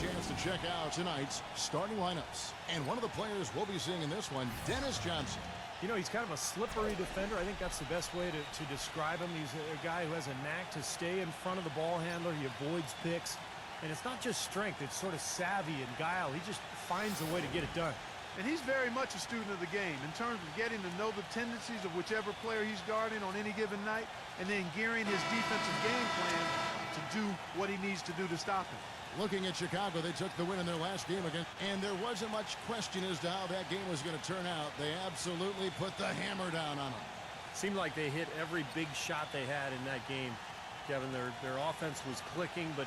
chance to check out tonight's starting lineups. And one of the players we'll be seeing in this one, Dennis Johnson. You know, he's kind of a slippery defender. I think that's the best way to describe him. He's a guy who has a knack to stay in front of the ball handler. He avoids picks. And it's not just strength, it's sort of savvy and guile. He just finds a way to get it done. And he's very much a student of the game in terms of getting to know the tendencies of whichever player he's guarding on any given night and then gearing his defensive game plan to do what he needs to do to stop him. Looking at Chicago, they took the win in their last game again, and there wasn't much question as to how that game was going to turn out. They absolutely put the hammer down on them. Seemed like they hit every big shot they had in that game. Kevin, their offense was clicking, but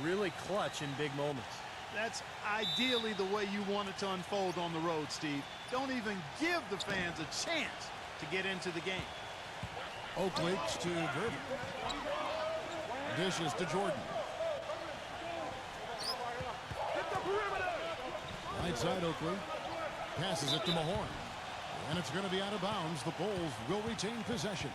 really clutch in big moments. That's ideally the way you want it to unfold on the road, Steve. Don't even give the fans a chance to get into the game. Oakley to Gervin. Dishes to Jordan. Right side Oakley. Passes it to Mahorn. And it's going to be out of bounds. The Bulls will retain possession.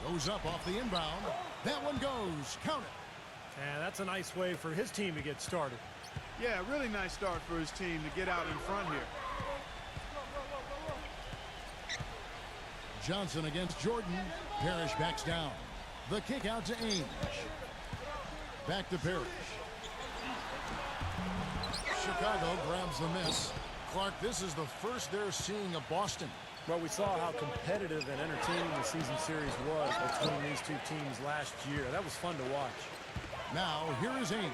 Goes up off the inbound. That one goes. Count it. Yeah, that's a nice way for his team to get started. Yeah, really nice start for his team to get out in front here. Johnson against Jordan. Parrish backs down. The kick out to Ainge. Back to Parrish. Chicago grabs the miss. Clark, this is the first they're seeing of Boston. Well, we saw how competitive and entertaining the season series was between these two teams last year. That was fun to watch. Now, here is Ainge.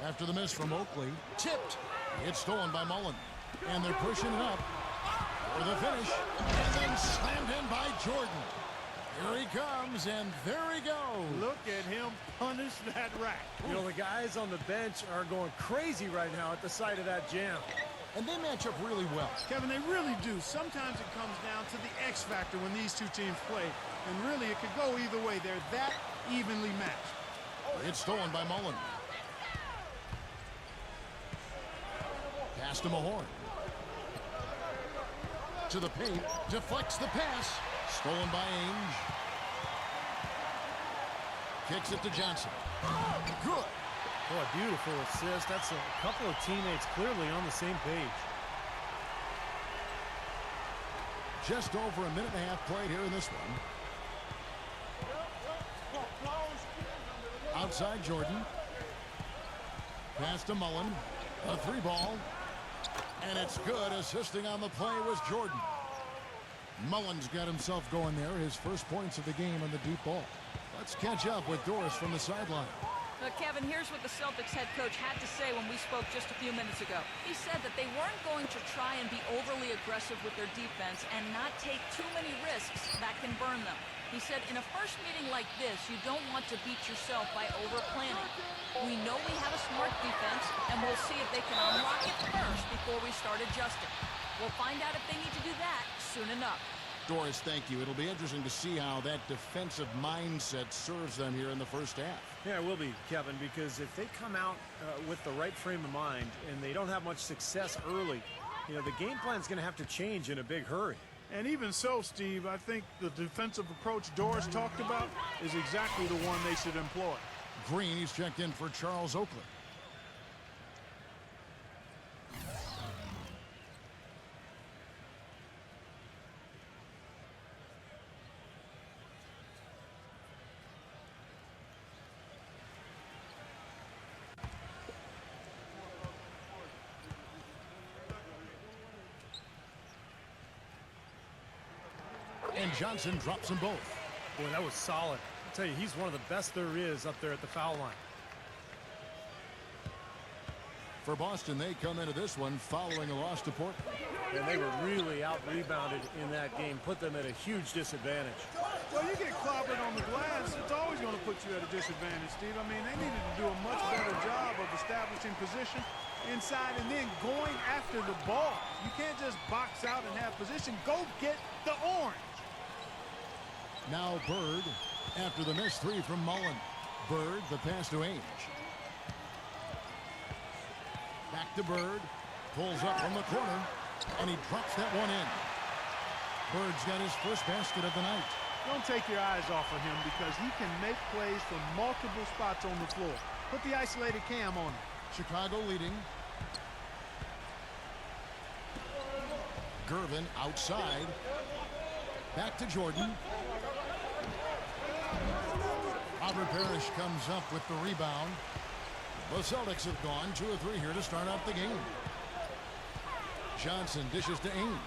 After the miss from Oakley, tipped. It's stolen by Mullen. And they're pushing it up for the finish. And then slammed in by Jordan. Here he comes, and there he goes. Look at him punish that rack. You know, the guys on the bench are going crazy right now at the sight of that jam. And they match up really well. Kevin, they really do. Sometimes it comes down to the X factor when these two teams play. And really, it could go either way. They're that evenly matched. It's stolen by Mullen. Pass to Mahorn. To the paint. Deflects the pass. Stolen by Ainge. Kicks it to Johnson. Good. Oh, a beautiful assist. That's a couple of teammates clearly on the same page. Just over a minute and a half played here in this one. Outside Jordan. Pass to Mullen. A three ball. And it's good. Assisting on the play was Jordan. Mullen's got himself going there. His first points of the game on the deep ball. Let's catch up with Doris from the sideline. Kevin, here's what the Celtics head coach had to say when we spoke just a few minutes ago. He said that they weren't going to try and be overly aggressive with their defense and not take too many risks that can burn them. He said, in a first meeting like this, you don't want to beat yourself by over-planning. We know we have a smart defense, and we'll see if they can unlock it first before we start adjusting. We'll find out if they need to do that soon enough. Doris, thank you. It'll be interesting to see how that defensive mindset serves them here in the first half. Yeah, it will be, Kevin, because if they come out with the right frame of mind and they don't have much success early, you know, the game plan's going to have to change in a big hurry. And even so, Steve, I think the defensive approach Doris talked about is exactly the one they should employ. Green, he's checked in for Charles Oakley. And Johnson drops them both. Boy, that was solid. I'll tell you, he's one of the best there is up there at the foul line. For Boston, they come into this one following a loss to Portland. And they were really out-rebounded in that game, put them at a huge disadvantage. Well, you get clobbered on the glass, it's always going to put you at a disadvantage, Steve. I mean, they needed to do a much better job of establishing position inside and then going after the ball. You can't just box out and have position. Go get the orange. Now Bird after the missed three from Mullen. Bird, the pass to Ainge. Back to Bird. Pulls up from the corner. And he drops that one in. Bird's got his first basket of the night. Don't take your eyes off of him because he can make plays from multiple spots on the floor. Put the isolated cam on him. Chicago leading. Gervin outside. Back to Jordan. Robert Parrish comes up with the rebound. The Celtics have gone 2 of 3 here to start out the game. Johnson dishes to Ainge.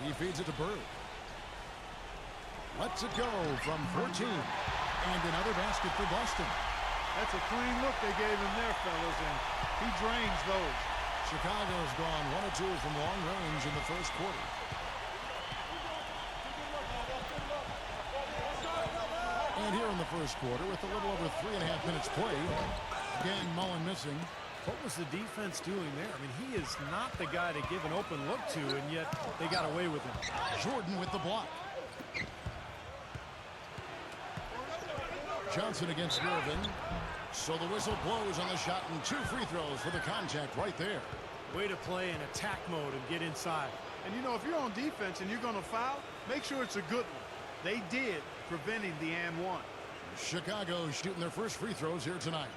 He feeds it to Bird. Lets it go from 14. And another basket for Boston. That's a clean look they gave him there, fellas, and he drains those. Chicago's gone 1 of 2 from long range in the first quarter. And here in the first quarter, with a little over 3.5 minutes played, again, Mullen missing. What was the defense doing there? I mean, he is not the guy to give an open look to, and yet they got away with him. Jordan with the block. Johnson against Gervin. So the whistle blows on the shot, and 2 free throws for the contact right there. Way to play in attack mode and get inside. And, you know, if you're on defense and you're going to foul, make sure it's a good one. They did, preventing the and one. Chicago shooting their first free throws here tonight.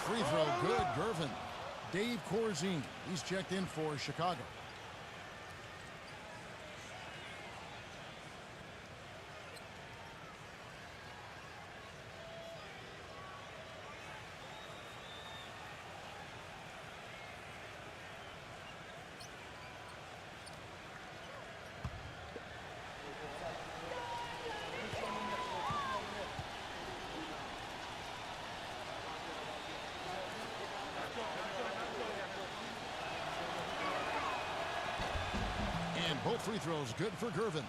Free throw good, Gervin. Dave Corzine, he's checked in for Chicago. Both free throws good for Gervin.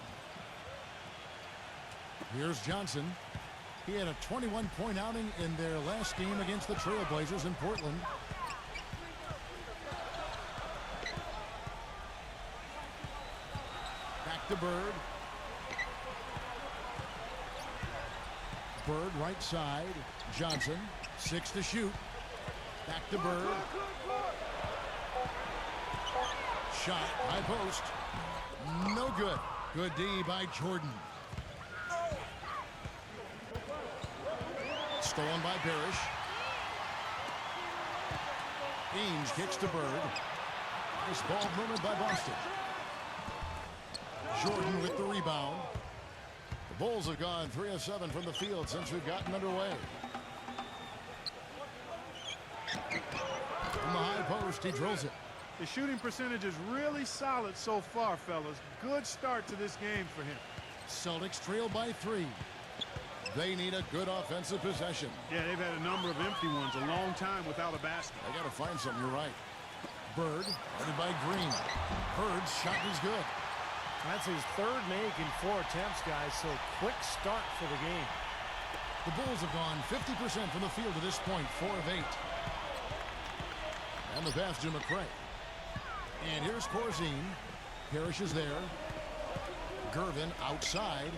Here's Johnson. He had a 21-point outing in their last game against the Trailblazers in Portland. Back to Bird. Bird right side. Johnson, 6 to shoot. Back to Bird. Shot, high post. No good. Good D by Jordan. Stolen by Parrish. Ainge kicks to Bird. Nice ball movement by Boston. Jordan with the rebound. The Bulls have gone 3 of 7 from the field since we've gotten underway. From the high post, he drills it. The shooting percentage is really solid so far, fellas. Good start to this game for him. Celtics trail by 3. They need a good offensive possession. Yeah, they've had a number of empty ones, a long time without a basket. They got to find something, you're right. Bird, headed by Green. Bird's shot is good. That's his 3rd make in 4 attempts, guys, so quick start for the game. The Bulls have gone 50% from the field to this point, 4 of 8. And the pass to McCray. And here's Corzine. Parrish is there. Gervin outside.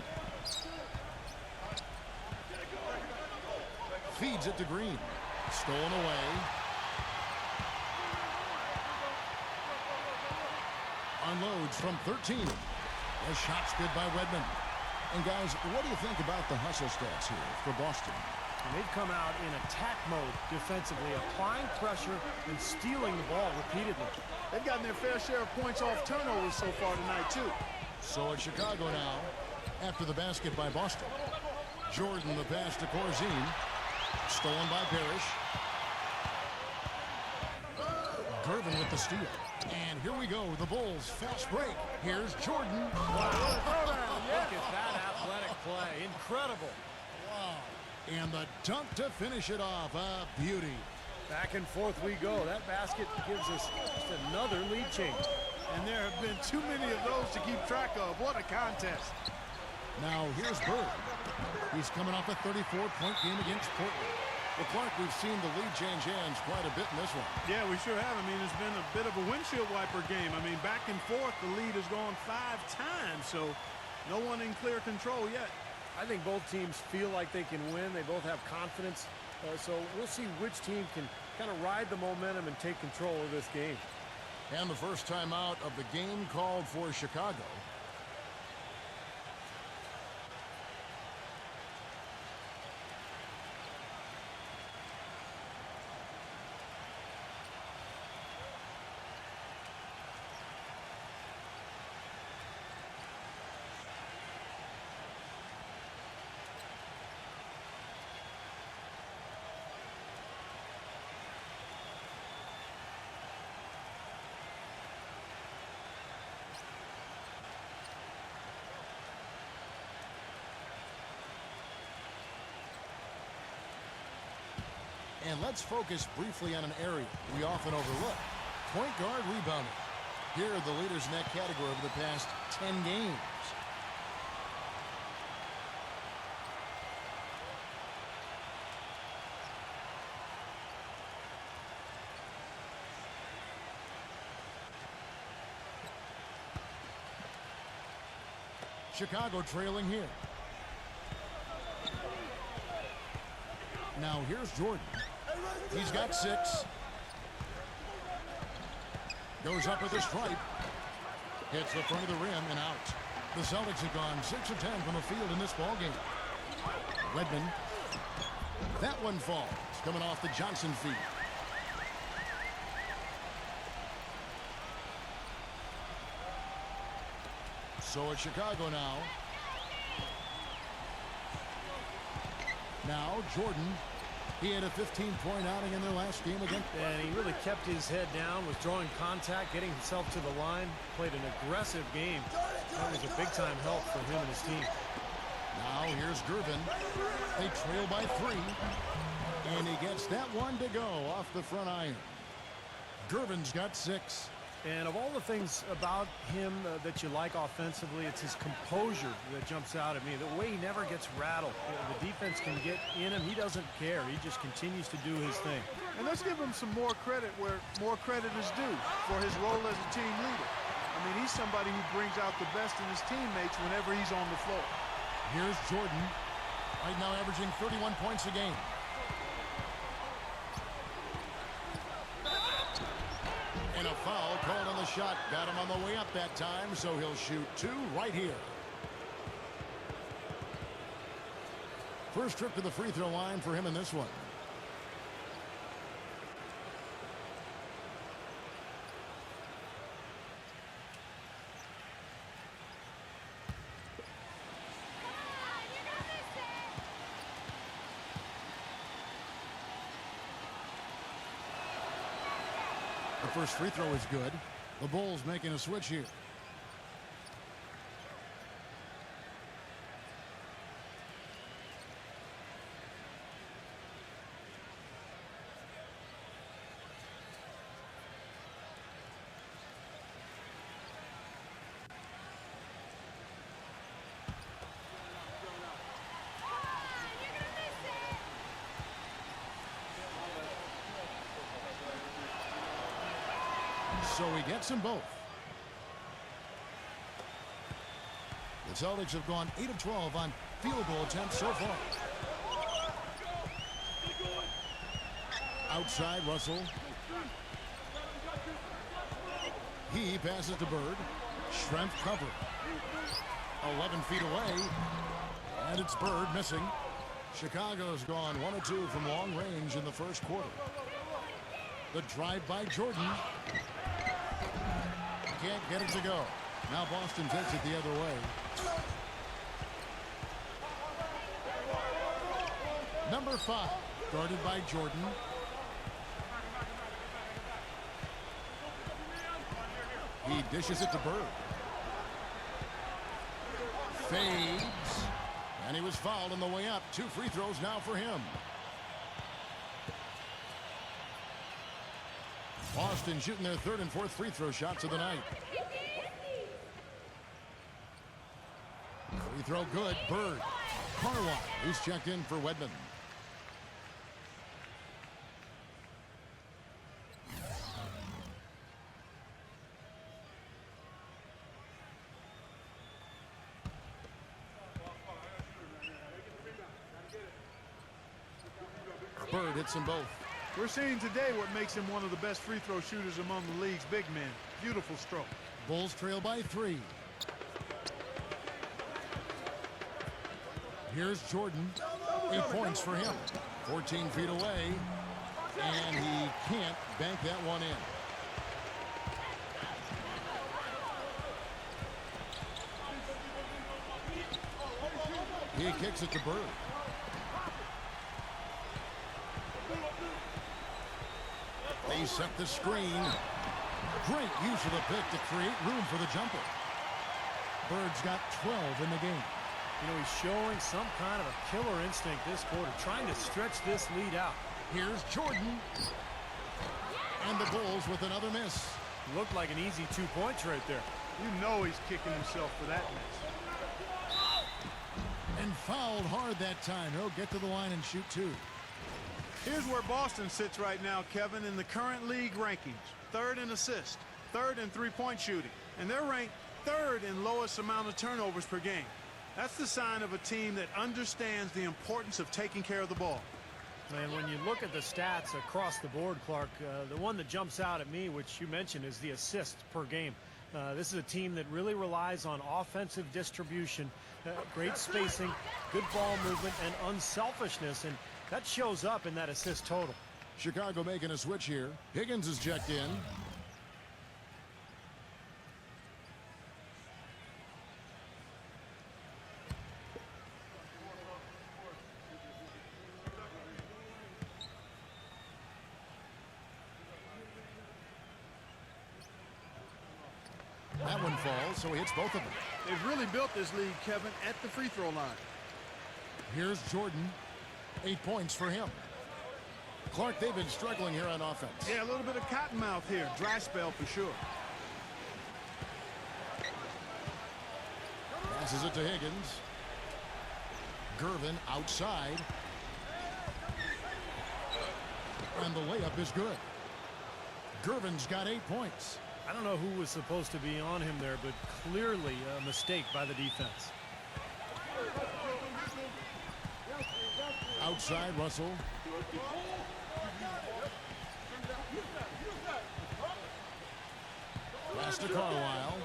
Feeds it to Green. Stolen away. Unloads from 13. A shot's good by Wedman. And guys, what do you think about the hustle stats here for Boston? And they've come out in attack mode defensively, applying pressure and stealing the ball repeatedly. They've gotten their fair share of points off turnovers so far tonight, too. So it's Chicago now, after the basket by Boston. Jordan, the pass to Corzine. Stolen by Parrish. Gervin with the steal. And here we go, the Bulls fast break. Here's Jordan. Wow. Look at that athletic play. Incredible. Wow. And the dunk to finish it off. A beauty. Back and forth we go. That basket gives us just another lead change. And there have been too many of those to keep track of. What a contest. Now here's Bird. He's coming off a 34-point game against Portland. Well, Clark, we've seen the lead change hands quite a bit in this one. Yeah, we sure have. I mean, it's been a bit of a windshield wiper game. I mean, back and forth, the lead has gone 5 times, so no one in clear control yet. I think both teams feel like they can win. They both have confidence. So we'll see which team can kind of ride the momentum and take control of this game. And the first timeout of the game called for Chicago. And let's focus briefly on an area we often overlook. Point guard rebounding. Here are the leaders in that category over the past 10 games. Chicago trailing here. Now here's Jordan. He's got 6. Goes up with a stripe. Hits the front of the rim and out. The Celtics have gone 6 of 10 from the field in this ball game. Redmond. That one falls. Coming off the Johnson feed. So it's Chicago now. Now Jordan. He had a 15-point outing in their last game against. And he really kept his head down, was drawing contact, getting himself to the line, played an aggressive game. That was a big-time help for him and his team. Now here's Gervin. They trail by 3. And he gets that one to go off the front iron. Gervin's got 6. And of all the things about him that you like offensively, it's his composure that jumps out at me. The way he never gets rattled. The defense can get in him. He doesn't care. He just continues to do his thing. And let's give him some more credit where more credit is due for his role as a team leader. I mean, he's somebody who brings out the best in his teammates whenever he's on the floor. Here's Jordan. Right now averaging 31 points a game. And a foul called on the shot. Got him on the way up that time, so he'll shoot 2 right here. First trip to the free throw line for him in this one. The first free throw is good. The Bulls making a switch here. So he gets them both. The Celtics have gone 8 of 12 on field goal attempts so far. Outside, Russell. He passes to Bird. Strength cover. 11 feet away. And it's Bird missing. Chicago's gone 1 of 2 from long range in the first quarter. The drive by Jordan. Can't get it to go. Now Boston takes it the other way. Number 5, guarded by Jordan. He dishes it to Bird. Fades. And he was fouled on the way up. 2 free throws now for him. Boston shooting their 3rd and 4th free throw shots of the night. Free throw good. Bird. Carwine, who's checked in for Wedman. Bird hits them both. We're seeing today what makes him one of the best free throw shooters among the league's big men. Beautiful stroke. Bulls trail by 3. Here's Jordan. 8 points for him. 14 feet away. And he can't bank that one in. He kicks it to Bird. They set the screen. Great use of the pick to create room for the jumper. Bird's got 12 in the game. You know, he's showing some kind of a killer instinct this quarter, trying to stretch this lead out. Here's Jordan. And the Bulls with another miss. Looked like an easy 2 points right there. You know he's kicking himself for that miss. And fouled hard that time. He'll get to the line and shoot 2. Here's where Boston sits right now, Kevin, in the current league rankings. 3rd in assists, 3rd in three-point shooting, and they're ranked 3rd in lowest amount of turnovers per game. That's the sign of a team that understands the importance of taking care of the ball. And when you look at the stats across the board, Clark, the one that jumps out at me, which you mentioned, is the assists per game. This is a team that really relies on offensive distribution, great spacing, good ball movement, and unselfishness, and that shows up in that assist total. Chicago making a switch here. Higgins is checked in. That one falls, so he hits both of them. They've really built this league, Kevin, at the free throw line. Here's Jordan. 8 points for him. Clark, they've been struggling here on offense. Yeah, a little bit of cottonmouth here. Dry spell for sure. Passes it to Higgins. Gervin outside. And the layup is good. Gervin's got 8 points. I don't know who was supposed to be on him there, but clearly a mistake by the defense. Outside, Russell. Pass to Carlisle.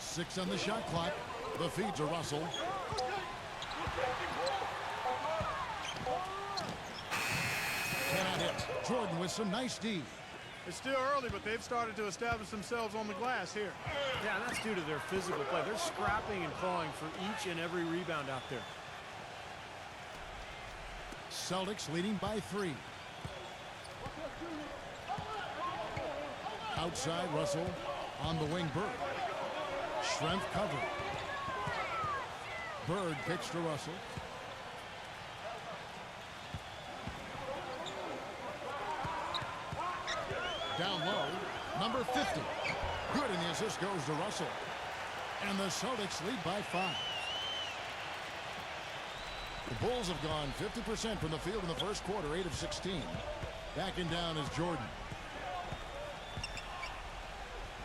6 on the shot clock. The feed to Russell. Cannot hit. Jordan with some nice D. It's still early, but they've started to establish themselves on the glass here. Yeah, and that's due to their physical play. They're scrapping and clawing for each and every rebound out there. Celtics leading by 3. Outside, Russell. On the wing, Bird. Strength cover. Bird kicks to Russell. Down low, number 50. Good, and the assist goes to Russell. And the Celtics lead by 5. The Bulls have gone 50% from the field in the first quarter, 8 of 16. Backing down is Jordan.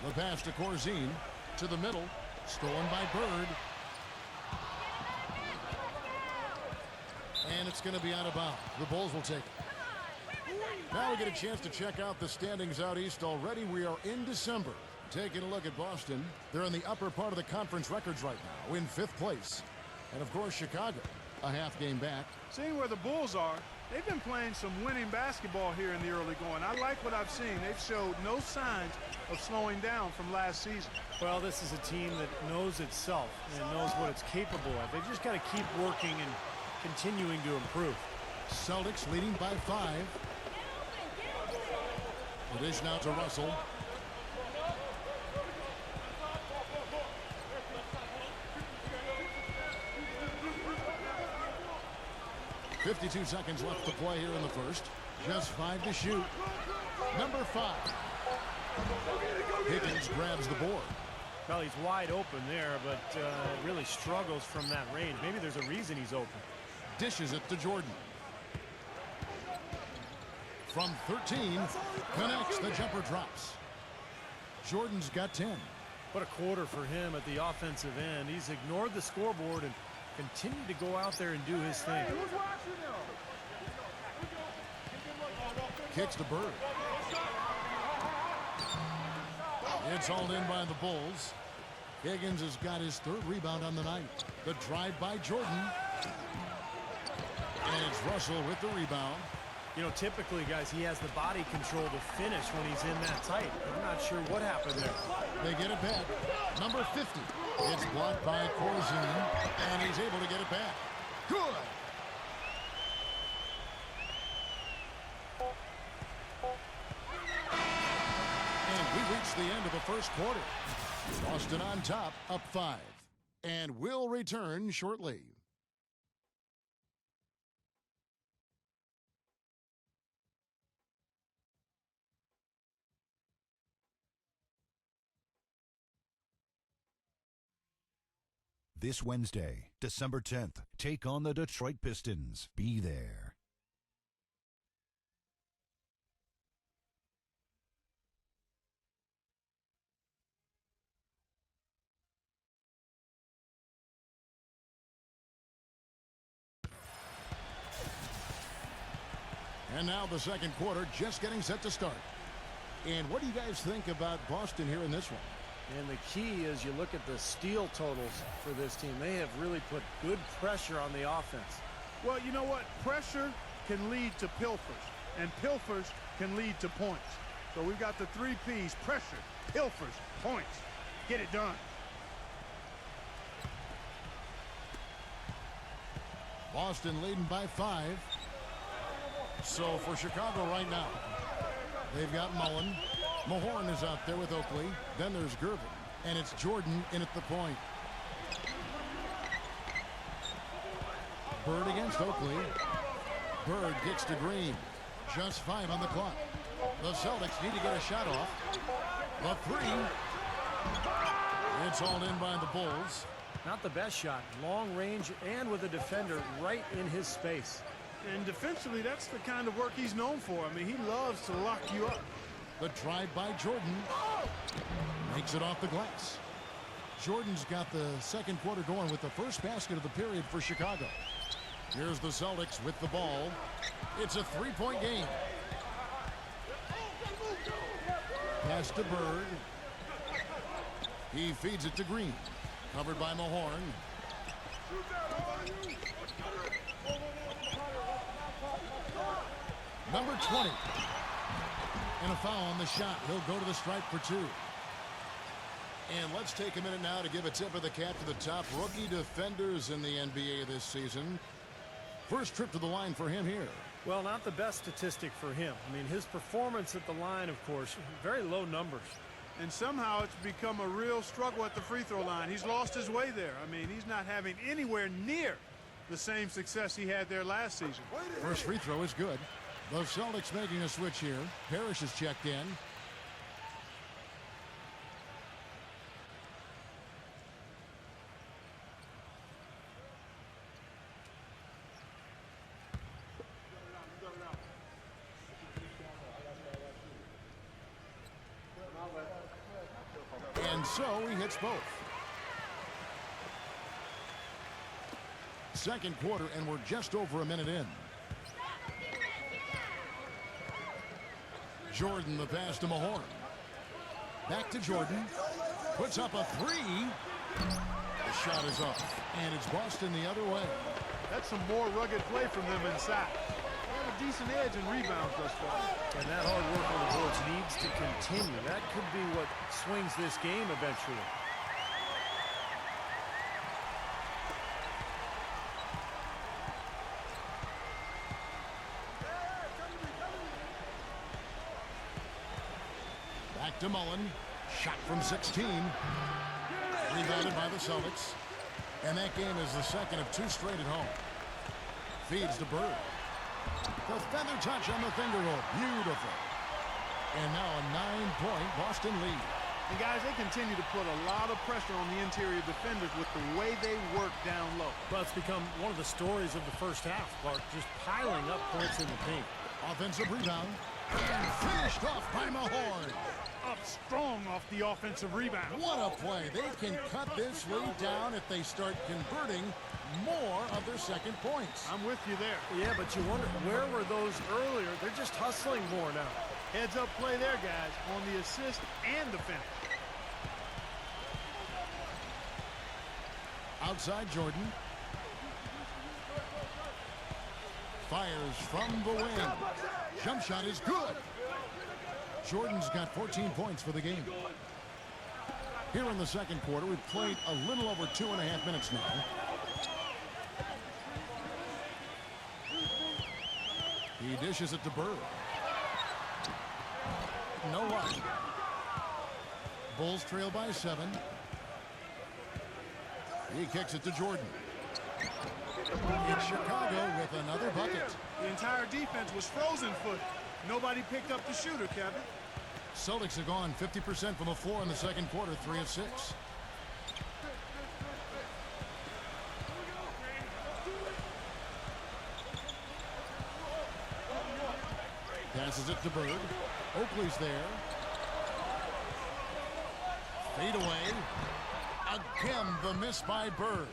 The pass to Corzine. To the middle. Stolen by Bird. And it's going to be out of bounds. The Bulls will take it. Now we get a chance to check out the standings out east already. We are in December. Taking a look at Boston. They're in the upper part of the conference records right now, in 5th place. And, of course, Chicago, a half game back. Seeing where the Bulls are, they've been playing some winning basketball here in the early going. I like what I've seen. They've showed no signs of slowing down from last season. Well, this is a team that knows itself and knows what it's capable of. They've just got to keep working and continuing to improve. Celtics leading by 5. The dish now to Russell. .52 seconds left to play here in the first. Just 5 to shoot. Number 5. Higgins grabs the board. Well, he's wide open there, but really struggles from that range. Maybe there's a reason he's open. Dishes it to Jordan. From 13, connects, the jumper drops. Jordan's got 10. What a quarter for him at the offensive end. He's ignored the scoreboard and continue to go out there and do his thing. Kicks to Bird. It's hauled in by the Bulls. Higgins has got his third rebound on the night. The drive by Jordan. And it's Russell with the rebound. You know, typically, guys, he has the body control to finish when he's in that tight. I'm not sure what happened there. They get it back. Number 50. It's blocked by Corzine, and he's able to get it back. Good. And we reach the end of the first quarter. Boston on top, up 5. And we'll return shortly. This Wednesday, December 10th, take on the Detroit Pistons. Be there. And now the second quarter just getting set to start. And what do you guys think about Boston here in this one? And the key is you look at the steal totals for this team. They have really put good pressure on the offense. Well, you know what? Pressure can lead to pilfers, and pilfers can lead to points. So we've got the 3 Ps: pressure, pilfers, points. Get it done. Boston leading by 5. So for Chicago right now, they've got Mullen. Mahorn is out there with Oakley. Then there's Gervin. And it's Jordan in at the point. Bird against Oakley. Bird gets to Green. Just 5 on the clock. The Celtics need to get a shot off. The 3. It's all in by the Bulls. Not the best shot. Long range and with a defender right in his space. And defensively, that's the kind of work he's known for. I mean, he loves to lock you up. The drive by Jordan makes it off the glass. Jordan's got the second quarter going with the first basket of the period for Chicago. Here's the Celtics with the ball. It's a 3-point game. Pass to Bird. He feeds it to Green. Covered by Mahorn. Number 20. And a foul on the shot. He'll go to the stripe for 2. And let's take a minute now to give a tip of the cap to the top rookie defenders in the NBA this season. First trip to the line for him here. Well, not the best statistic for him. I mean, his performance at the line, of course, very low numbers. And somehow it's become a real struggle at the free throw line. He's lost his way there. I mean, he's not having anywhere near the same success he had there last season. First free throw is good. The Celtics making a switch here. Parrish is checked in. And so he hits both. Second quarter, and we're just over a minute in. Jordan, the pass to Mahorn. Back to Jordan. Puts up a 3. The shot is off. And it's Boston the other way. That's some more rugged play from them inside. They have a decent edge in rebounds thus far. And that hard work on the boards needs to continue. That could be what swings this game eventually. Back to Mullen. Shot from 16. Rebounded by the Celtics. And that game is the second of 2 straight at home. Feeds to Bird. The feather touch on the finger roll. Beautiful. And now a 9-point Boston lead. And guys, they continue to put a lot of pressure on the interior defenders with the way they work down low. Well, it's become one of the stories of the first half, Clark, just piling up points in the paint. Offensive rebound. And finished off by Mahorn. Up strong off the offensive rebound. What a play. They can cut this lead down if they start converting more of their second points. I'm with you there. Yeah, but you wonder, where were those earlier? They're just hustling more now. Heads up play there, guys, on the assist and the finish. Outside Jordan. Fires from the wing. Jump shot is good. Jordan's got 14 points for the game. Here in the second quarter, we've played a little over 2.5 minutes now. He dishes it to Bird. No luck. Bulls trail by 7. He kicks it to Jordan. It's Chicago with another bucket. The entire defense was frozen-footed. Nobody picked up the shooter, Kevin. Celtics have gone 50% from the floor in the second quarter, 3 of 6. Passes it to Bird. Oakley's there. Fade away. Again, the miss by Bird.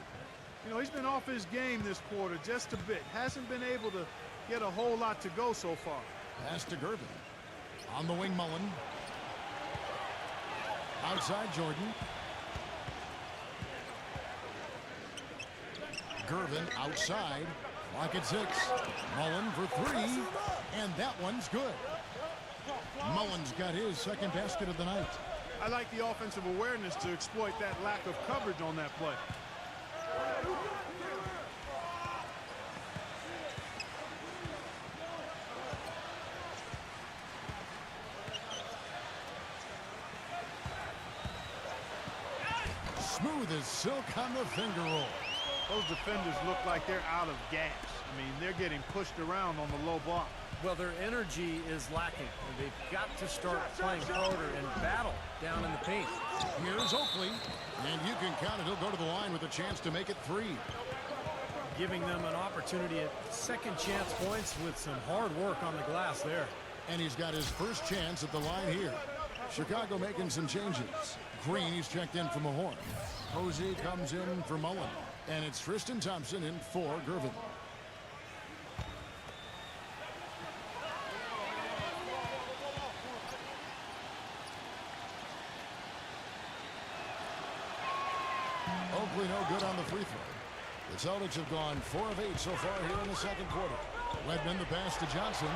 You know, he's been off his game this quarter just a bit. Hasn't been able to get a whole lot to go so far. Pass to Gervin. On the wing, Mullen. Outside Jordan. Gervin outside. Clock at 6. Mullen for 3. And that one's good. Mullen's got his second basket of the night. I like the offensive awareness to exploit that lack of coverage on that play. Smooth as silk on the finger roll. Those defenders look like they're out of gas. I mean, they're getting pushed around on the low block. Well, their energy is lacking. They've got to start playing harder and battle down in the paint. Here's Oakley. And you can count it. He'll go to the line with a chance to make it 3. Giving them an opportunity at second chance points with some hard work on the glass there. And he's got his first chance at the line here. Chicago making some changes. Green, he's checked in from a horn. Posey comes in for Mullen. And it's Tristan Thompson in for Gervin. Oakley no good on the free throw. The Celtics have gone 4 of 8 so far here in the second quarter. Wedman the pass to Johnson.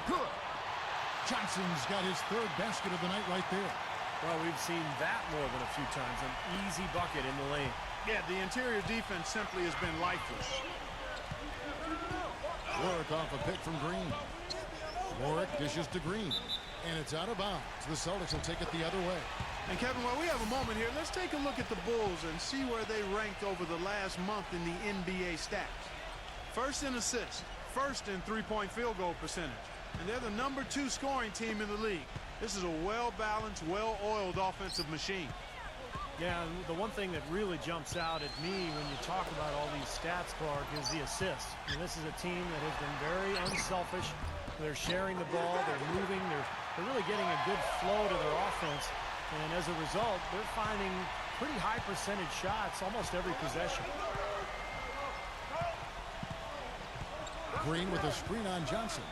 Good. Johnson's got his 3rd basket of the night right there. Well, we've seen that more than a few times. An easy bucket in the lane. Yeah, the interior defense simply has been lifeless. Work off a pick from Green. Warwick dishes to Green. And it's out of bounds. The Celtics will take it the other way. And Kevin, while we have a moment here, let's take a look at the Bulls and see where they ranked over the last month in the NBA stats. First in assists, first in three-point field goal percentage. And they're the number 2 scoring team in the league. This is a well-balanced, well-oiled offensive machine. Yeah, and the one thing that really jumps out at me when you talk about all these stats, Clark, is the assists. And this is a team that has been very unselfish. They're sharing the ball, they're moving, they're really getting a good flow to their offense. And as a result, they're finding pretty high percentage shots almost every possession. Green with a screen on Johnson.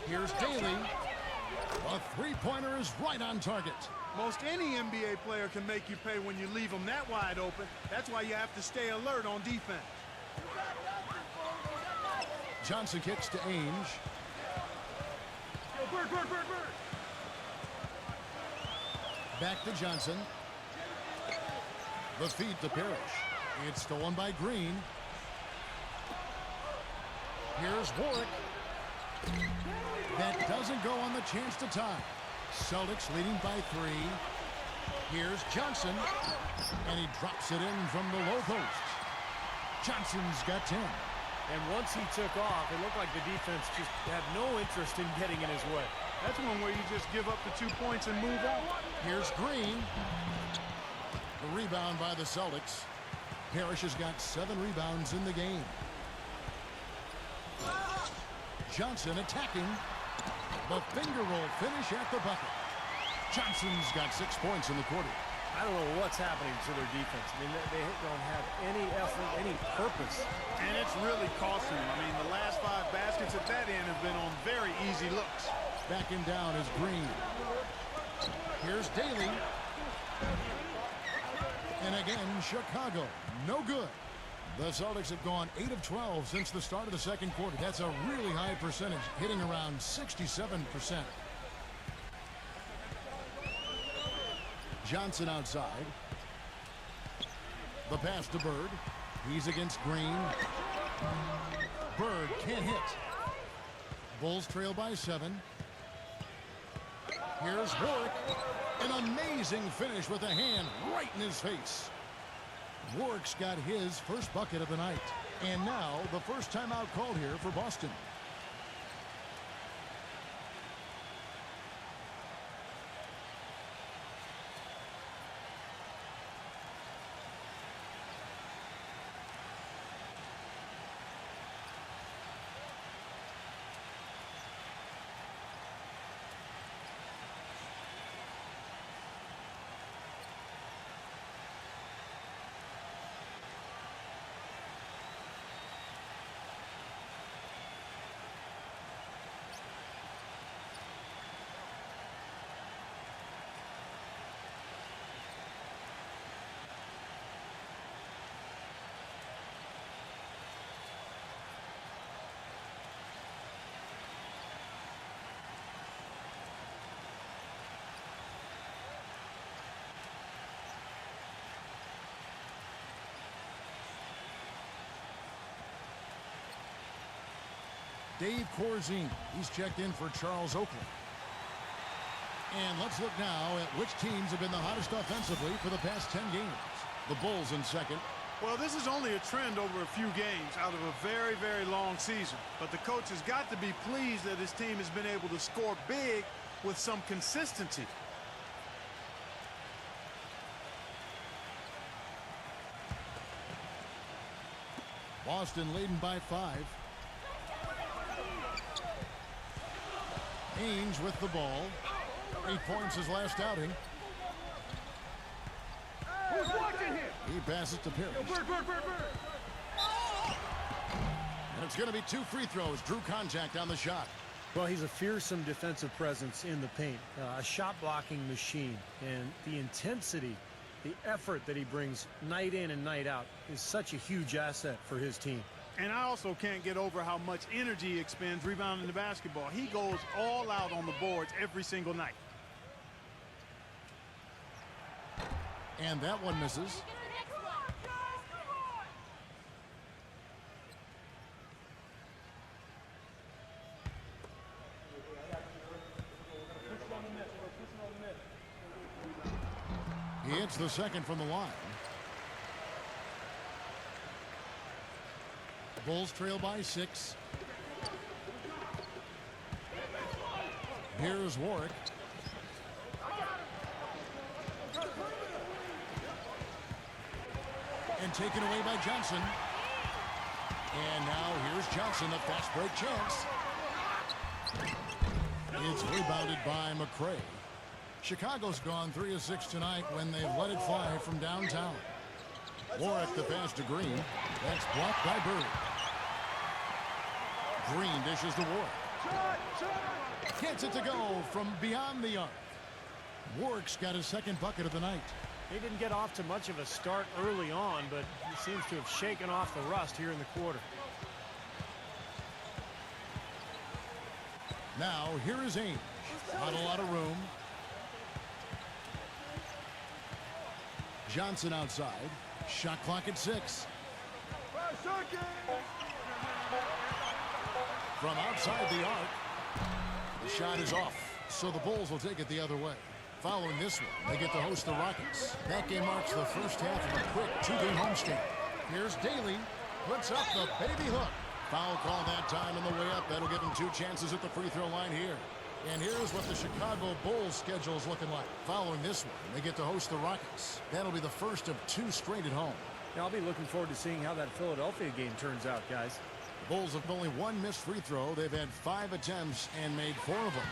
Here's Daly. A three-pointer is right on target. Most any NBA player can make you pay when you leave them that wide open. That's why you have to stay alert on defense. Johnson kicks to Ainge. Back to Johnson. The feed to Parrish. It's stolen by Green. Here's Warwick. That doesn't go on the chance to tie. Celtics leading by 3. Here's Johnson. And he drops it in from the low post. Johnson's got 10. And once he took off, it looked like the defense just had no interest in getting in his way. That's one where you just give up the 2 points and move on. Here's Green. The rebound by the Celtics. Parrish has got 7 rebounds in the game. Johnson attacking. The finger roll finish at the bucket. Johnson's got 6 points in the quarter. I don't know what's happening to their defense. I mean, they don't have any effort, any purpose. And it's really costing them. I mean, the last 5 baskets at that end have been on very easy looks. Backing down is Green. Here's Daly. And again, Chicago, no good. The Celtics have gone 8 of 12 since the start of the second quarter. That's a really high percentage, hitting around 67%. Johnson outside. The pass to Bird. He's against Green. Bird can't hit. Bulls trail by 7. Here's Warwick. An amazing finish with a hand right in his face. Warwick's got his first bucket of the night. And now the first timeout called here for Boston. Dave Corzine, he's checked in for Charles Oakley. And let's look now at which teams have been the hottest offensively for the past 10 games. The Bulls in second. Well, this is only a trend over a few games out of a very, very long season. But the coach has got to be pleased that his team has been able to score big with some consistency. Boston leading by 5. Ainge with the ball. 8 points his last outing. Who's watching him? He passes to Pierce. And it's going to be 2 free throws. Drew contact on the shot. Well, he's a fearsome defensive presence in the paint, a shot-blocking machine. And the intensity, the effort that he brings night in and night out is such a huge asset for his team. And I also can't get over how much energy he expends rebounding the basketball. He goes all out on the boards every single night. And that one misses. He hits the second from the line. Bulls trail by 6. Here's Warwick. And taken away by Johnson. And now here's Johnson, a fast break chance. It's rebounded by McCray. Chicago's gone 3 of 6 tonight when they've let it fly from downtown. Warwick the pass to Green. That's blocked by Bird. Green dishes to Warwick. Gets it to go from beyond the arc. Warwick's got his second bucket of the night. He didn't get off to much of a start early on, but he seems to have shaken off the rust here in the quarter. Now, here is Ainge. Not a lot of room. Johnson outside. Shot clock at 6. From outside the arc. The shot is off, so the Bulls will take it the other way. Following this one, they get to host the Rockets. That game marks the first half of a quick 2-game homestand. Here's Daly. Puts up the baby hook. Foul call that time on the way up. That'll give him 2 chances at the free throw line here. And here's what the Chicago Bulls schedule is looking like. Following this one, they get to host the Rockets. That'll be the first of 2 straight at home. Now, I'll be looking forward to seeing how that Philadelphia game turns out, guys. The Bulls have only 1 missed free throw. They've had 5 attempts and made 4 of them.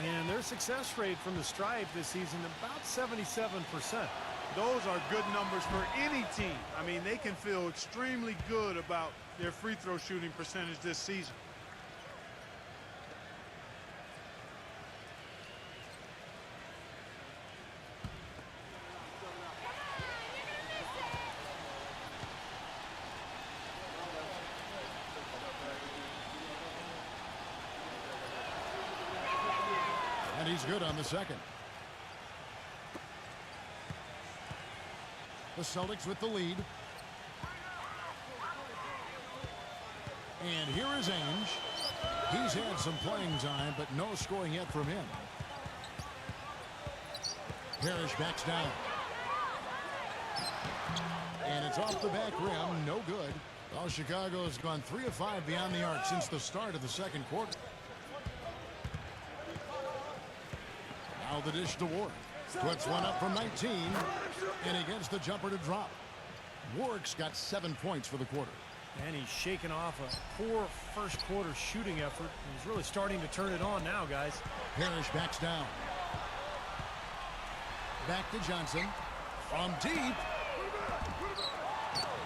And their success rate from the stripe this season, about 77%. Those are good numbers for any team. I mean, they can feel extremely good about their free throw shooting percentage this season. And he's good on the second. The Celtics with the lead. And here is Ainge. He's had some playing time, but no scoring yet from him. Parrish backs down. And it's off the back rim. No good. Well, Chicago has gone 3 of 5 beyond the arc since the start of the second quarter. Now the dish to Warwick. Puts one up from 19. And he gets the jumper to drop. Warwick's got 7 points for the quarter. And he's shaking off a poor first quarter shooting effort. He's really starting to turn it on now, guys. Parrish backs down. Back to Johnson. From deep.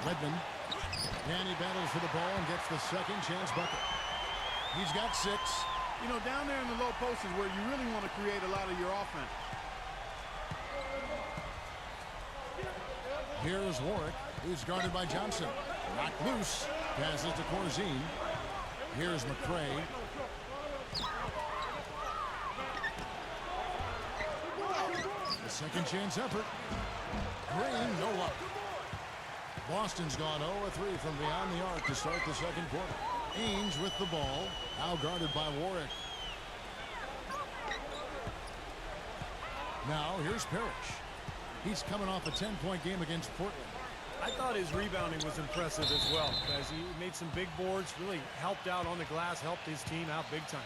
Redmond. And he battles for the ball and gets the second chance bucket. He's got 6. You know, down there in the low post is where you really want to create a lot of your offense. Here is Warwick. He's guarded by Johnson. Knocked loose. Passes to Corzine. Here's McCray. The second chance effort. Green, no luck. Boston's gone 0 of 3 from beyond the arc to start the second quarter. Ainge with the ball. Now guarded by Warwick. Now here's Parrish. He's coming off a 10-point game against Portland. I thought his rebounding was impressive as well, as he made some big boards, really helped out on the glass, helped his team out big time.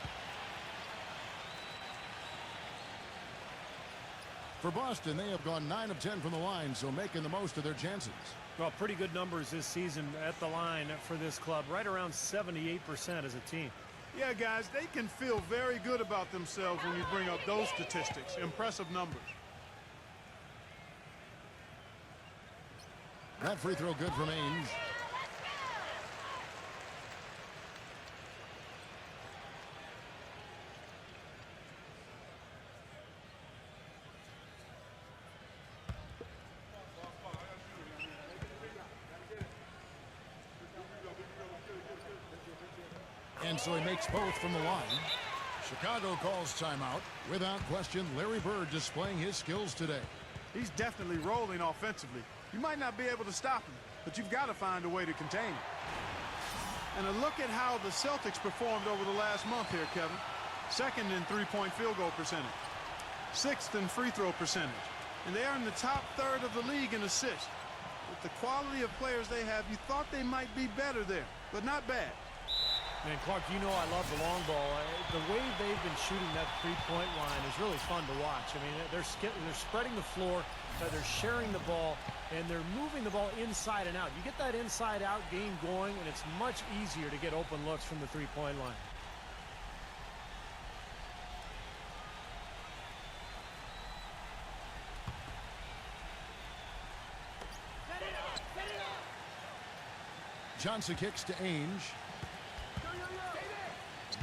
For Boston, they have gone 9 of 10 from the line, so making the most of their chances. Well, pretty good numbers this season at the line for this club, right around 78% as a team. Yeah, guys, they can feel very good about themselves when you bring up those statistics. Impressive numbers. That free throw good from Ainge. And so he makes both from the line. Chicago calls timeout. Without question, Larry Bird displaying his skills today. He's definitely rolling offensively. You might not be able to stop him, but you've got to find a way to contain him. And a look at how the Celtics performed over the last month here, Kevin. 2nd in three-point field goal percentage. 6th in free throw percentage. And they are in the top 3rd of the league in assists. With the quality of players they have, you thought they might be better there, but not bad. And Clark, you know I love the long ball. The way they've been shooting that three-point line is really fun to watch. I mean, they're spreading the floor, they're sharing the ball, and they're moving the ball inside and out. You get that inside-out game going, and it's much easier to get open looks from the three-point line. Johnson kicks to Ainge.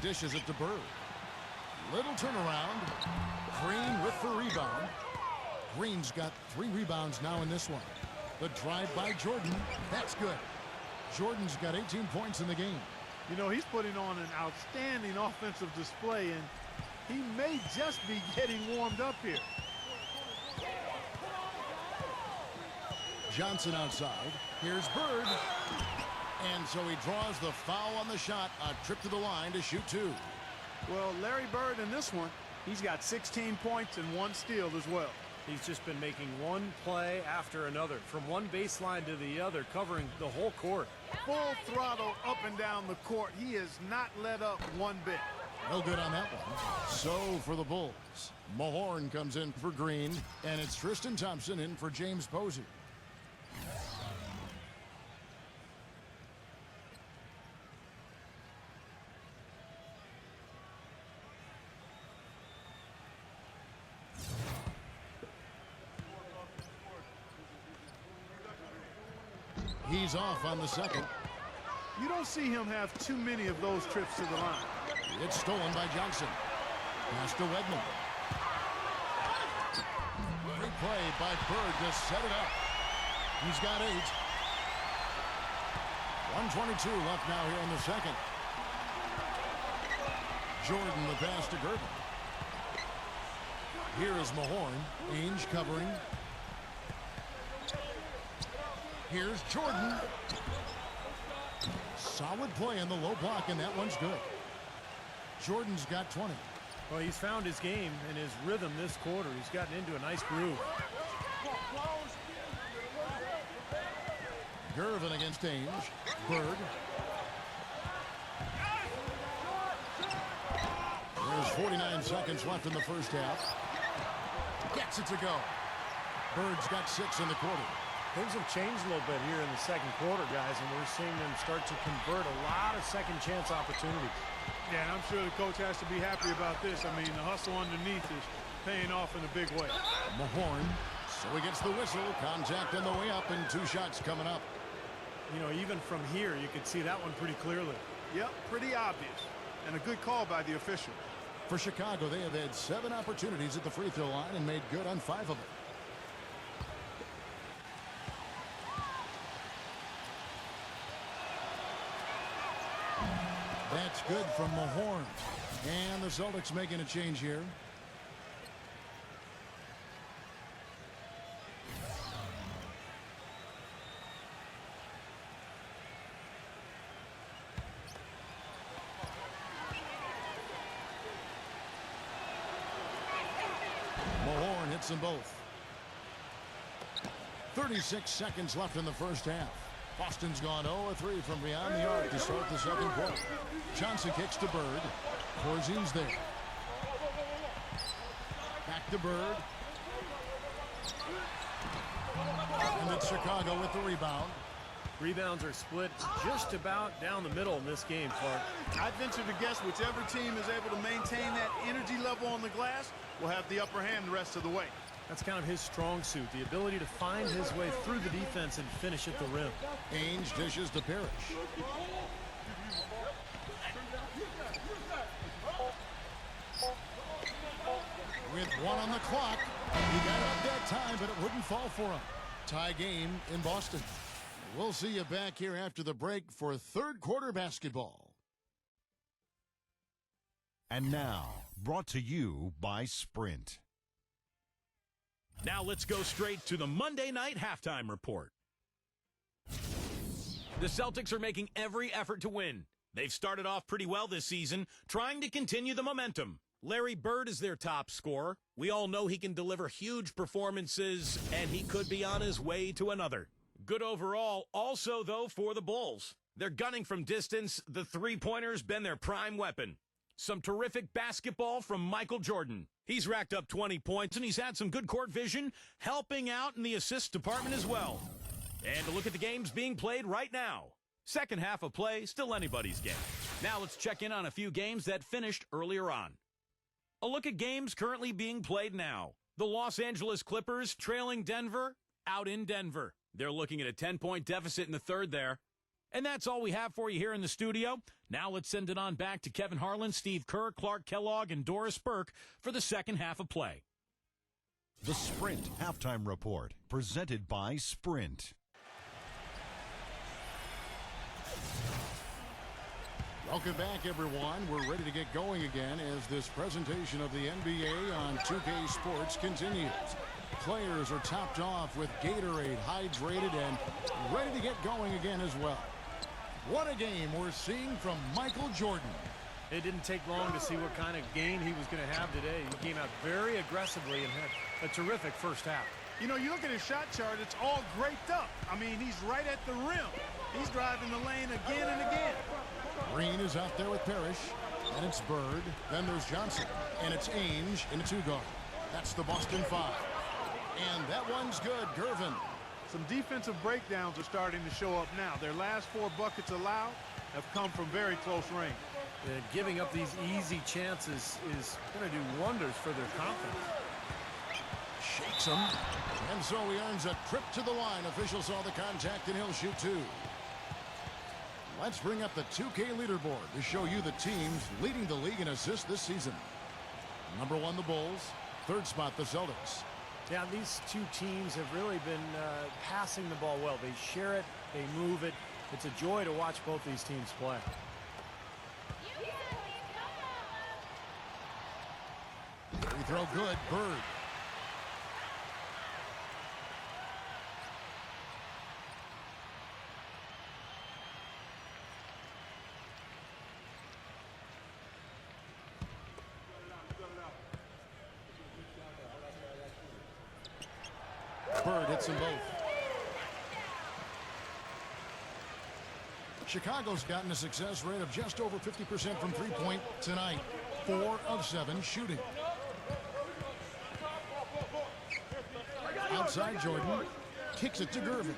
Dishes it to Bird. Little turnaround. Green with the rebound. Green's got 3 rebounds now in this one. The drive by Jordan. That's good. Jordan's got 18 points in the game. You know, he's putting on an outstanding offensive display, and he may just be getting warmed up here. Johnson outside. Here's Bird. And so he draws the foul on the shot. A trip to the line to shoot 2. Well, Larry Bird in this one, he's got 16 points and 1 steal as well. He's just been making one play after another, from one baseline to the other, covering the whole court. Full throttle up and down the court. He has not let up one bit. No good on that one. So for the Bulls, Mahorn comes in for Green, and it's Tristan Thompson in for James Posey. He's off on the second. You don't see him have too many of those trips to the line. It's stolen by Johnson. Pass to Wedman. Great play by Bird to set it up. He's got 8. 1:22 left now here in the second. Jordan the pass to Gervin. Here is Mahorn. Ainge covering. Here's Jordan. Solid play in the low block, and that one's good. Jordan's got 20. Well, he's found his game and his rhythm this quarter. He's gotten into a nice groove. Gervin against Ainge. Bird. There's 49 seconds left in the first half. Gets it to go. Bird's got 6 in the quarter. Things have changed a little bit here in the second quarter, guys, and we're seeing them start to convert a lot of second chance opportunities. Yeah, and I'm sure the coach has to be happy about this. I mean, the hustle underneath is paying off in a big way. Mahorn. So he gets the whistle. Contact on the way up, and 2 shots coming up. You know, even from here, you could see that one pretty clearly. Yep, pretty obvious. And a good call by the official. For Chicago, they have had 7 opportunities at the free throw line and made good on 5 of them. That's good from Mahorn. And the Celtics making a change here. Mahorn hits them both. 36 seconds left in the first half. Boston's gone 0-3 from beyond the arc to start the second quarter. Johnson kicks to Bird. Korzin's there. Back to Bird. And it's Chicago with the rebound. Rebounds are split just about down the middle in this game, Clark. I'd venture to guess whichever team is able to maintain that energy level on the glass will have the upper hand the rest of the way. That's kind of his strong suit, the ability to find his way through the defense and finish at the rim. Ainge dishes to Parrish. With 1 on the clock, he got up that time, but it wouldn't fall for him. Tie game in Boston. We'll see you back here after the break for third quarter basketball. And now, brought to you by Sprint. Now let's go straight to the Monday night halftime report. The Celtics are making every effort to win. They've started off pretty well this season, trying to continue the momentum. Larry Bird is their top scorer. We all know he can deliver huge performances, and he could be on his way to another. Good overall, also, though, for the Bulls. They're gunning from distance. The three-pointer's been their prime weapon. Some terrific basketball from Michael Jordan. He's racked up 20 points, and he's had some good court vision, helping out in the assist department as well. And a look at the games being played right now. Second half of play, still anybody's game. Now let's check in on a few games that finished earlier on. A look at games currently being played now. The Los Angeles Clippers trailing Denver out in Denver. They're looking at a 10-point deficit in the third there. And that's all we have for you here in the studio. Now let's send it on back to Kevin Harlan, Steve Kerr, Clark Kellogg, and Doris Burke for the second half of play. The Sprint Halftime Report, presented by Sprint. Welcome back, everyone. We're ready to get going again as this presentation of the NBA on 2K Sports continues. Players are topped off with Gatorade, hydrated, and ready to get going again as well. What a game we're seeing from Michael Jordan. It didn't take long to see what kind of game he was going to have today. He came out very aggressively and had a terrific first half. You know, you look at his shot chart, it's all graped up. I mean, he's right at the rim. He's driving the lane again and again. Green is out there with Parrish, and it's Bird. Then there's Johnson, and it's Ainge in the 2-guard. That's the Boston 5. And that one's good, Gervin. Some defensive breakdowns are starting to show up now. Their last 4 buckets allowed have come from very close range. Giving up these easy chances is going to do wonders for their confidence. Shakes him. And so he earns a trip to the line. Official saw the contact, and he'll shoot two. Let's bring up the 2K leaderboard to show you the teams leading the league in assists this season. Number 1, the Bulls. 3rd spot, the Celtics. Yeah, these two teams have really been passing the ball well. They share it, they move it. It's a joy to watch both these teams play. Free throw good. Bird. Bird hits them both. Chicago's gotten a success rate of just over 50% from three-point tonight. 4 of 7 shooting. Outside Jordan. Kicks it to Gervin.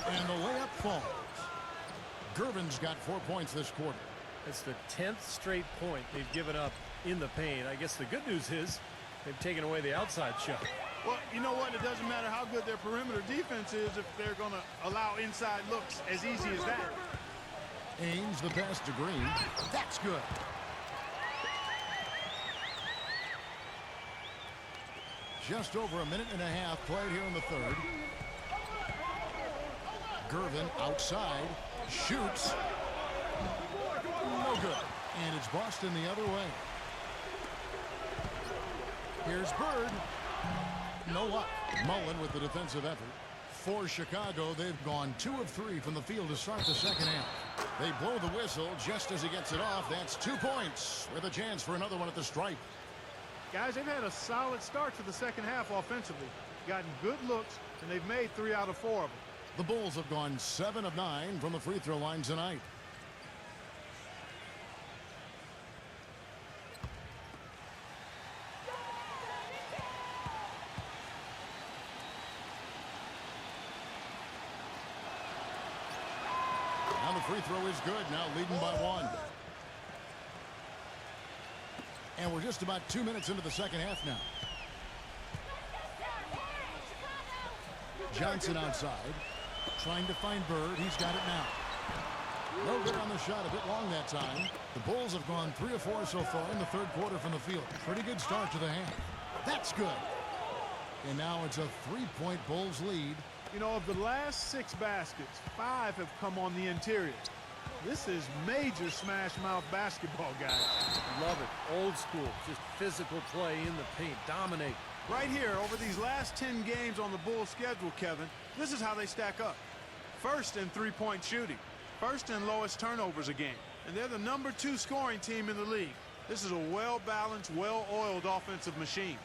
And the layup falls. Gervin's got 4 points this quarter. It's the 10th straight point they've given up in the paint. I guess the good news is they've taken away the outside shot. Well, you know what? It doesn't matter how good their perimeter defense is if they're going to allow inside looks as easy as that. Ainge the pass to Green. That's good. Just over a minute and a half played here in the 3rd. Gervin outside. Shoots. No good. And it's Boston the other way. Here's Bird. No luck. Mullen with the defensive effort. For Chicago, they've gone 2 of 3 from the field to start the second half. They blow the whistle just as he gets it off. That's 2 points with a chance for another one at the stripe. Guys, they've had a solid start to the second half offensively. Gotten good looks, and they've made 3 out of 4 of them. The Bulls have gone 7 of 9 from the free throw line tonight. Now the free throw is good. Now leading by 1. And we're just about 2 minutes into the second half now. Johnson outside. Trying to find Bird. He's got it now. No good on the shot. A bit long that time. The Bulls have gone 3 of 4 so far in the 3rd quarter from the field. Pretty good start to the half. That's good. And now it's a 3-point Bulls lead. You know, of the last 6 baskets, 5 have come on the interior. This is major smash mouth basketball, guys. Love it. Old school. Just physical play in the paint. Dominate. Right here, over these last 10 games on the Bulls schedule, Kevin, this is how they stack up. First in three-point shooting. First in lowest turnovers a game. And they're the number 2 scoring team in the league. This is a well-balanced, well-oiled offensive machine.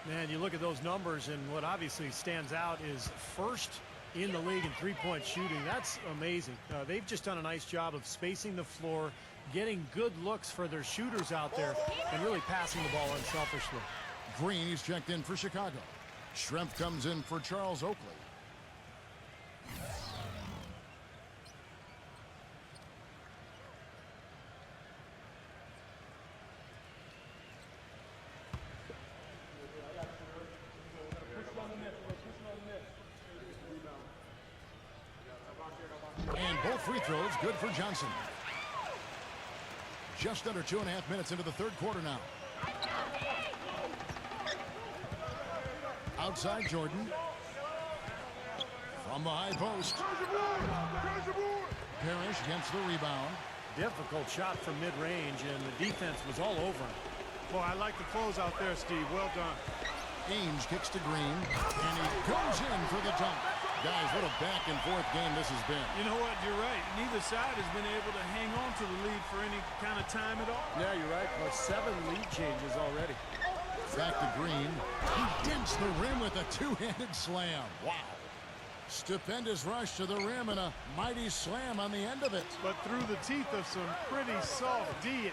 Man, you look at those numbers, and what obviously stands out is first in the league in three-point shooting. That's amazing. They've just done a nice job of spacing the floor, getting good looks for their shooters out there, and really passing the ball unselfishly. Green, he's checked in for Chicago. Schrempf comes in for Charles Oakley. And both free throws good for Johnson. Just under 2.5 minutes into the 3rd quarter now. Outside Jordan. From the high post. Parrish gets the rebound. Difficult shot from mid-range, and the defense was all over him. Boy, I like the close out there, Steve. Well done. Ainge kicks to Green, and he goes in for the dunk. Guys, what a back-and-forth game this has been. You know what? You're right. Neither side has been able to hang on to the lead for any kind of time at all. Yeah, you're right. Plus 7 lead changes already. Back to Green. He dents the rim with a 2-handed slam. Wow. Stupendous rush to the rim and a mighty slam on the end of it. But through the teeth of some pretty soft D,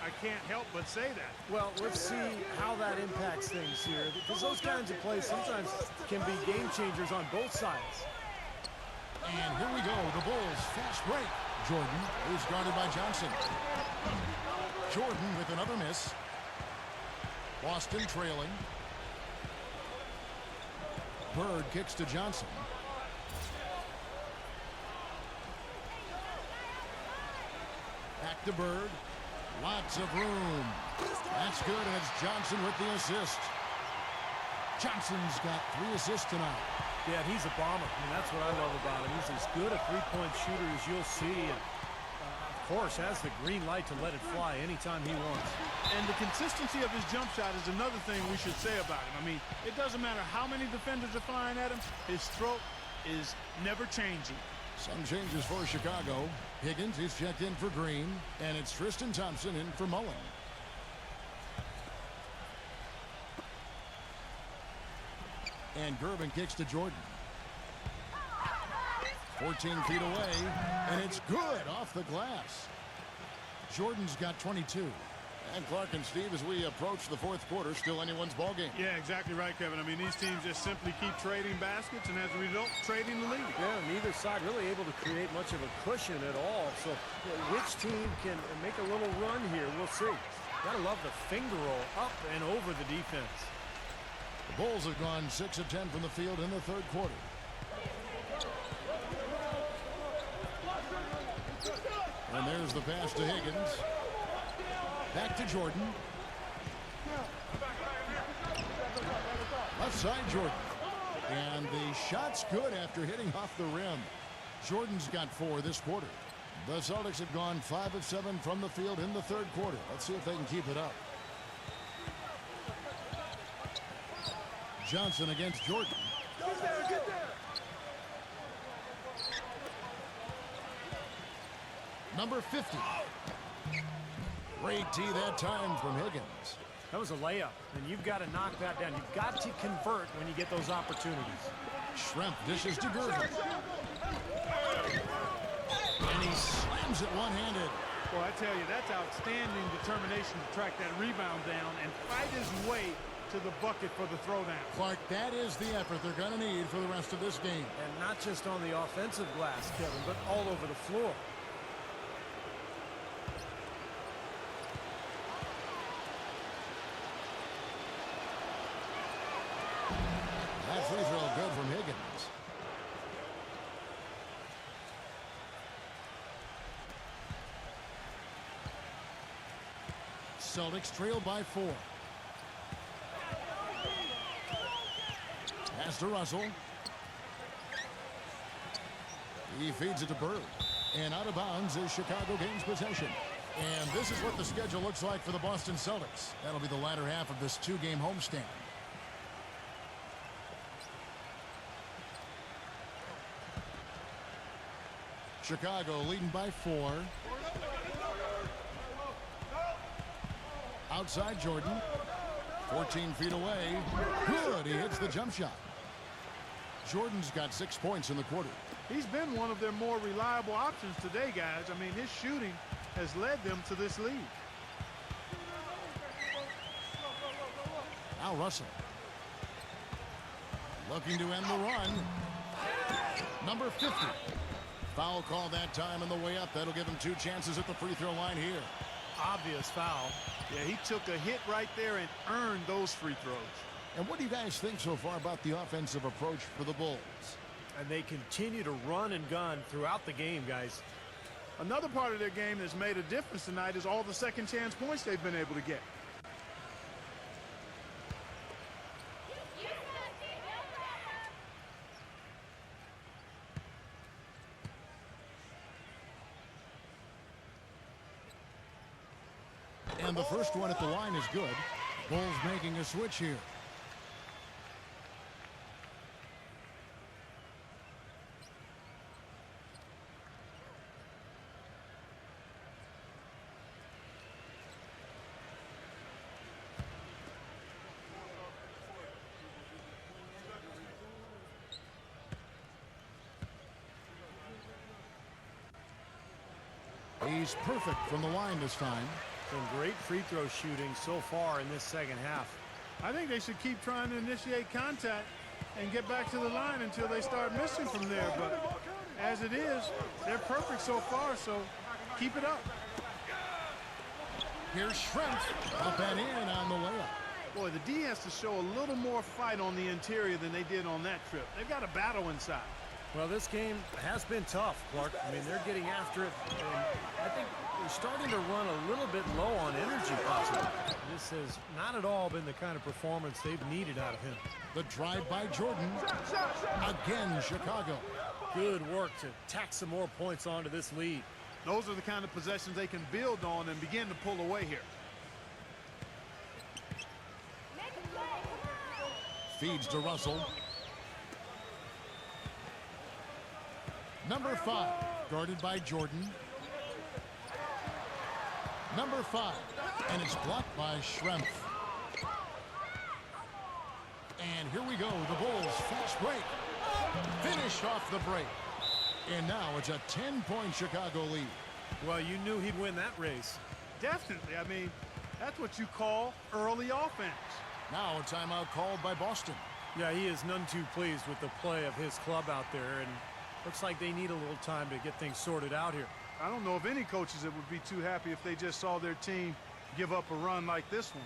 I can't help but say that. Well, let's see how that impacts things here, because those kinds of plays sometimes can be game changers on both sides. And here we go. The Bulls fast break. Jordan is guarded by Johnson. Jordan with another miss. Boston trailing. Bird kicks to Johnson. Back to Bird. Lots of room. That's good, and it's Johnson with the assist. Johnson's got 3 assists tonight. Yeah, he's a bomber. I mean, that's what I love about him. He's as good a three-point shooter as you'll see, and of course has the green light to let it fly anytime he wants. And the consistency of his jump shot is another thing we should say about him. I mean, it doesn't matter how many defenders are flying at him, his stroke is never changing. Some changes for Chicago. Higgins is checked in for Green, and it's Tristan Thompson in for Mullen. And Gervin kicks to Jordan. 14 feet away, and it's good off the glass. Jordan's got 22. And Clark and Steve, as we approach the fourth quarter, still anyone's ball game. Yeah, exactly right, Kevin. I mean, these teams just simply keep trading baskets, and as a result, trading the lead. Yeah, neither side really able to create much of a cushion at all. So which team can make a little run here? We'll see. Gotta love the finger roll up and over the defense. The Bulls have gone 6 of 10 from the field in the third quarter. And there's the pass to Higgins. Back to Jordan. Left side Jordan. And the shot's good after hitting off the rim. Jordan's got 4 this quarter. The Celtics have gone 5 of 7 from the field in the third quarter. Let's see if they can keep it up. Johnson against Jordan. Get there, get there. Number 50. Great tee that time from Higgins. That was a layup, and you've got to knock that down. You've got to convert when you get those opportunities. Schrempf dishes to Gervin. And he slams it one-handed. Well, I tell you, that's outstanding determination to track that rebound down and fight his way to the bucket for the throwdown. Clark, that is the effort they're going to need for the rest of this game. And not just on the offensive glass, Kevin, but all over the floor. That free throw good from Higgins. Celtics trail by 4. Pass to Russell. He feeds it to Bird. And out of bounds is Chicago gains possession. And this is what the schedule looks like for the Boston Celtics. That'll be the latter half of this 2-game homestand. Chicago leading by 4. Outside Jordan. 14 feet away. Good. He hits the jump shot. Jordan's got 6 points in the quarter. He's been one of their more reliable options today, guys. I mean, his shooting has led them to this lead. Now Russell. Looking to end the run. Number 50. Foul call that time on the way up. That'll give him 2 chances at the free throw line here. Obvious foul. Yeah, he took a hit right there and earned those free throws. And what do you guys think so far about the offensive approach for the Bulls? And they continue to run and gun throughout the game, guys. Another part of their game that's made a difference tonight is all the second chance points they've been able to get. And the first one at the line is good. Bulls making a switch here. He's perfect from the line this time. Some great free throw shooting so far in this second half. I think they should keep trying to initiate contact and get back to the line until they start missing from there. But As it is, they're perfect so far, so keep it up. Here's Schrempf up and in on the layup. Boy, the D has to show a little more fight on the interior than they did on that trip. They've got a battle inside. Well, this game has been tough, Clark. I mean, they're getting after it, and I think they're starting to run a little bit low on energy, possibly. This has not at all been the kind of performance they've needed out of him. The drive by Jordan. Again, Chicago. Good work to tack some more points onto this lead. Those are the kind of possessions they can build on and begin to pull away here. Feeds to Russell. Number 5, guarded by Jordan. Number 5, and it's blocked by Schrempf. And here we go, the Bulls fast break. Finish off the break. And now it's a 10-point Chicago lead. Well, you knew he'd win that race. Definitely. I mean, that's what you call early offense. Now a timeout called by Boston. Yeah, he is none too pleased with the play of his club out there, and looks like they need a little time to get things sorted out here. I don't know of any coaches that would be too happy if they just saw their team give up a run like this one.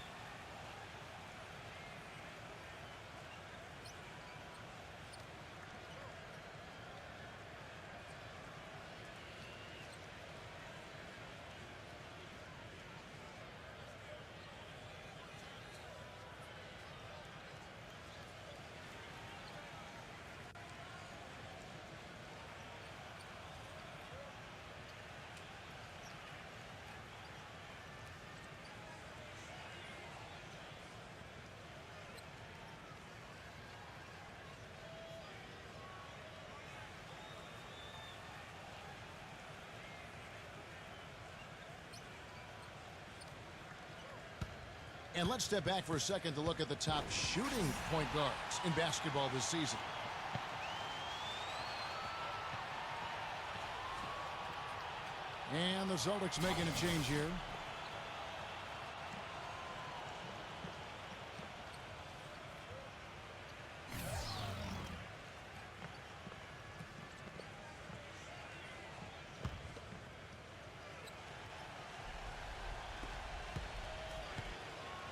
And let's step back for a second to look at the top shooting point guards in basketball this season. And the Celtics making a change here.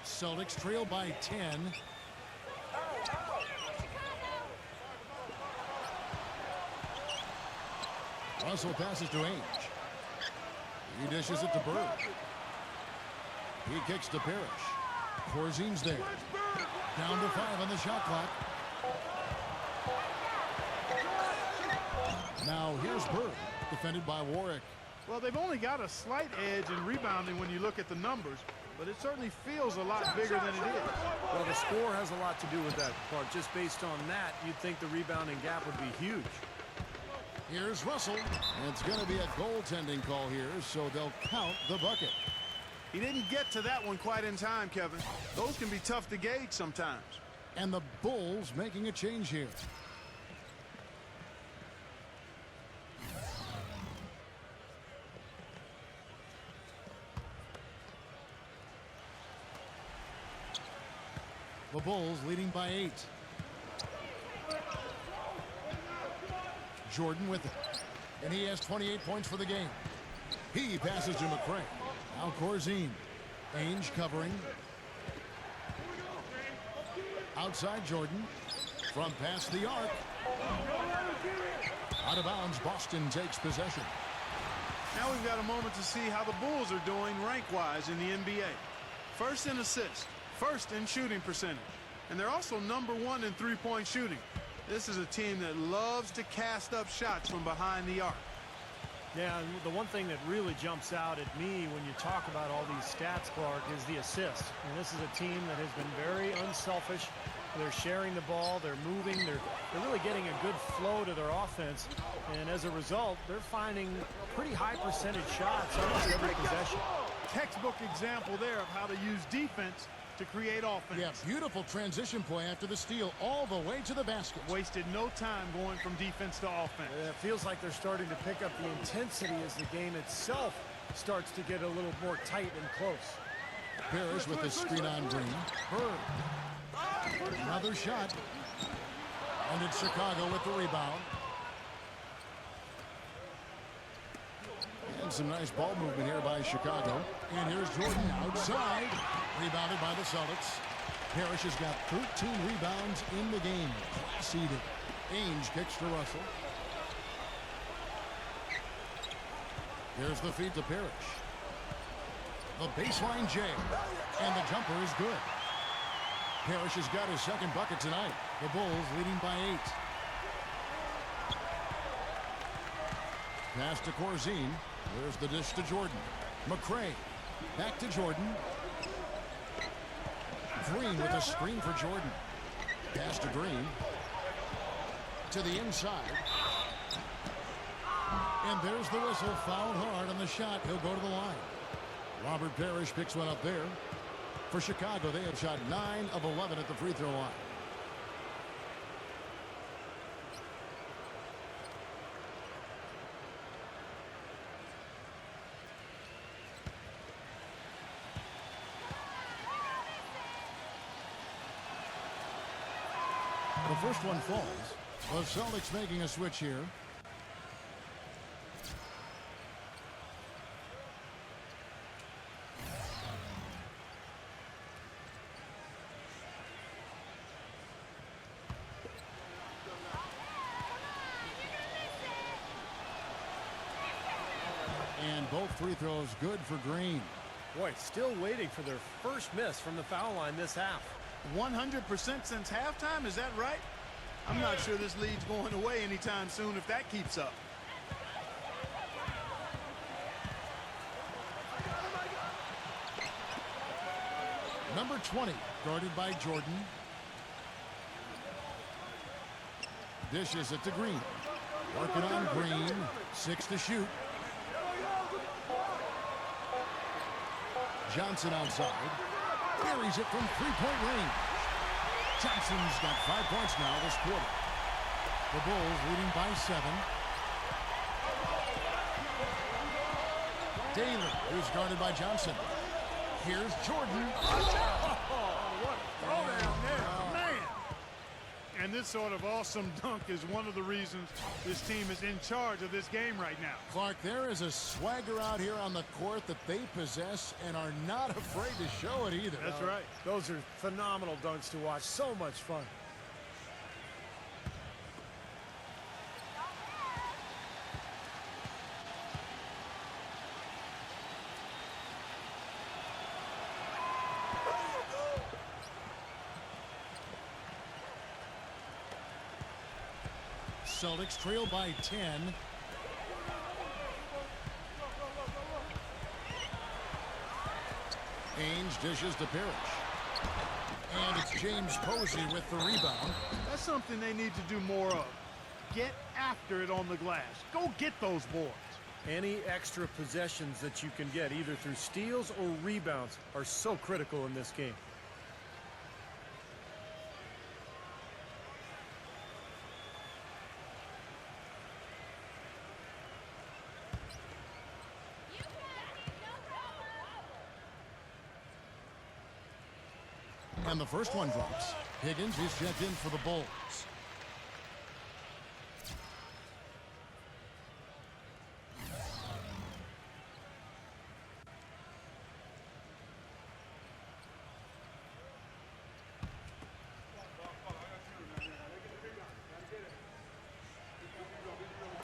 Celtics trail by 10. Russell passes to Ainge. He dishes it to Bird. He kicks to Parrish. Korzin's there. Down to 5 on the shot clock. Now here's Bird, defended by Warwick. Well, they've only got a slight edge in rebounding when you look at the numbers, but it certainly feels a lot bigger than it is. Well, the score has a lot to do with that, Clark. Just based on that, you'd think the rebounding gap would be huge. Here's Russell. It's going to be a goaltending call here, so they'll count the bucket. He didn't get to that one quite in time, Kevin. Those can be tough to gauge sometimes. And the Bulls making a change here. The Bulls leading by 8. Jordan with it. And he has 28 points for the game. He passes to McCray. Now Corzine. Ainge covering. Outside Jordan. From past the arc. Out of bounds, Boston takes possession. Now we've got a moment to see how the Bulls are doing rank-wise in the NBA. First in assists. First in shooting percentage. And they're also number 1 in three-point shooting. This is a team that loves to cast up shots from behind the arc. Yeah, and the one thing that really jumps out at me when you talk about all these stats, Clark, is the assists. And this is a team that has been very unselfish. They're sharing the ball, they're moving, they're really getting a good flow to their offense. And as a result, they're finding pretty high percentage shots almost every possession. Textbook example there of how to use defense to create offense. Yeah, beautiful transition play after the steal all the way to the basket. Wasted no time going from defense to offense. It feels like they're starting to pick up the intensity as the game itself starts to get a little more tight and close. Parrish with the screen on Green. Bird. Another shot. And it's Chicago with the rebound. some nice ball movement here by Chicago. And here's Jordan outside. Rebounded by the Celtics. Parrish has got 13 rebounds in the game. Class eating. Ainge kicks to Russell. Here's the feed to Parrish. The baseline J. And the jumper is good. Parrish has got his second bucket tonight. The Bulls leading by 8. Pass to Corzine. There's the dish to Jordan. McRae. Back to Jordan. Green with a screen for Jordan. Pass to Green. To the inside. And there's the whistle. Fouled hard on the shot. He'll go to the line. Robert Parrish picks one up there. For Chicago, they have shot 9 of 11 at the free throw line. The first one falls. The Celtics making a switch here. And both free throws good for Green. Boy, still waiting for their first miss from the foul line this half. 100% since halftime, is that right? I'm not sure this lead's going away anytime soon if that keeps up. Number 20, guarded by Jordan. Dishes it to Green. Working on Green. 6 to shoot. Johnson outside. Buries it from three-point range. Johnson's got 5 points now this quarter. The Bulls leading by 7. Daly, who's guarded by Johnson. Here's Jordan. What a throwdown there, man. And this sort of awesome dunk is one of the reasons this team is in charge of this game right now. Clark, there is a swagger out here on the court that they possess and are not afraid to show it either. That's right. Those are phenomenal dunks to watch. So much fun. Celtics trail by 10. Ainge dishes to Parrish. And it's James Posey with the rebound. That's something they need to do more of. Get after it on the glass. Go get those boards. Any extra possessions that you can get, either through steals or rebounds, are so critical in this game. And the first one drops. Higgins is checked in for the Bulls.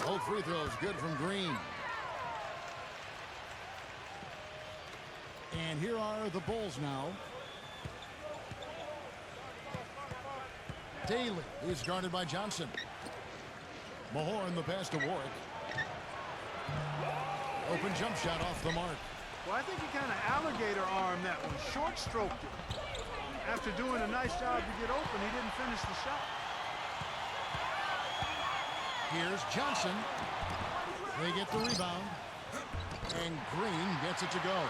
Both free throws good from Green. And here are the Bulls now. Daly is guarded by Johnson. Mahorn the pass to Warwick. Open jump shot off the mark. Well, I think he kind of alligator armed that one. Short stroked it. After doing a nice job to get open, he didn't finish the shot. Here's Johnson. They get the rebound. And Green gets it to go.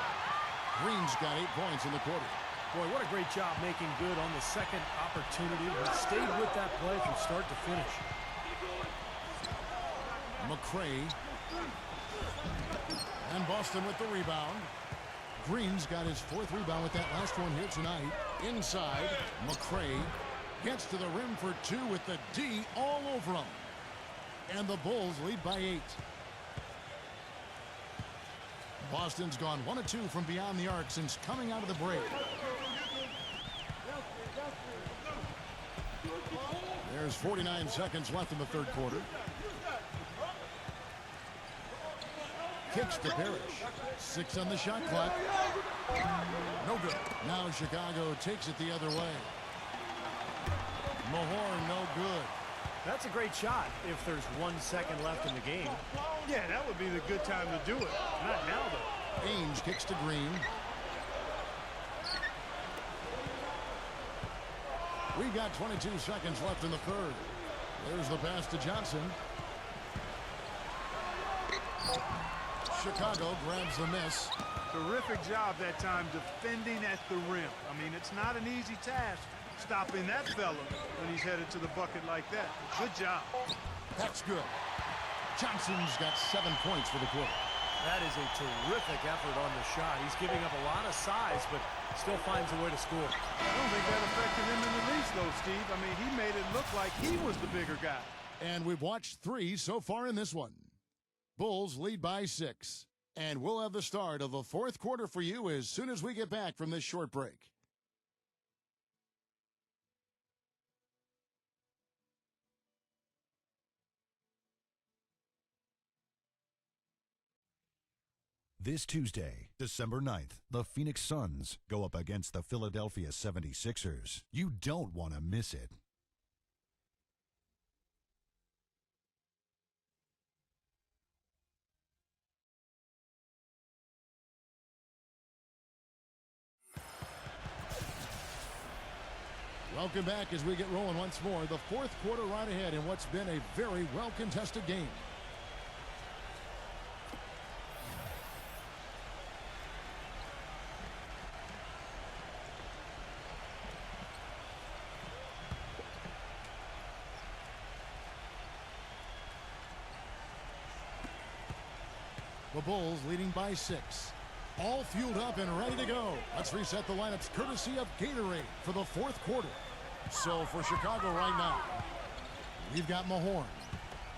Green's got 8 points in the quarter. Boy, what a great job making good on the second opportunity. He stayed with that play from start to finish. McRae. And Boston with the rebound. Green's got his 4th rebound with that last one here tonight. Inside, McRae gets to the rim for 2 with the D all over him. And the Bulls lead by 8. Boston's gone 1 of 2 from beyond the arc since coming out of the break. There's 49 seconds left in the third quarter. Kicks to Parrish. 6 on the shot clock. No good. Now Chicago takes it the other way. Mahorn, no good. That's a great shot if there's 1 second left in the game. Yeah, that would be the good time to do it. Not now, though. Ainge kicks to Green. We got 22 seconds left in the third. There's the pass to Johnson. Chicago grabs the miss. Terrific job that time defending at the rim. I mean, it's not an easy task stopping that fella when he's headed to the bucket like that. Good job. That's good. Johnson's got 7 points for the quarter. That is a terrific effort on the shot. He's giving up a lot of size, but still finds a way to score. I don't think that affected him in the least, though, Steve. I mean, he made it look like he was the bigger guy. And we've watched 3 so far in this one. Bulls lead by 6. And we'll have the start of the fourth quarter for you as soon as we get back from this short break. This Tuesday, December 9th, the Phoenix Suns go up against the Philadelphia 76ers. You don't want to miss it. Welcome back as we get rolling once more. The fourth quarter right ahead in what's been a very well-contested game. The Bulls leading by 6. All fueled up and ready to go. Let's reset the lineups courtesy of Gatorade for the fourth quarter. So for Chicago right now, we've got Mahorn.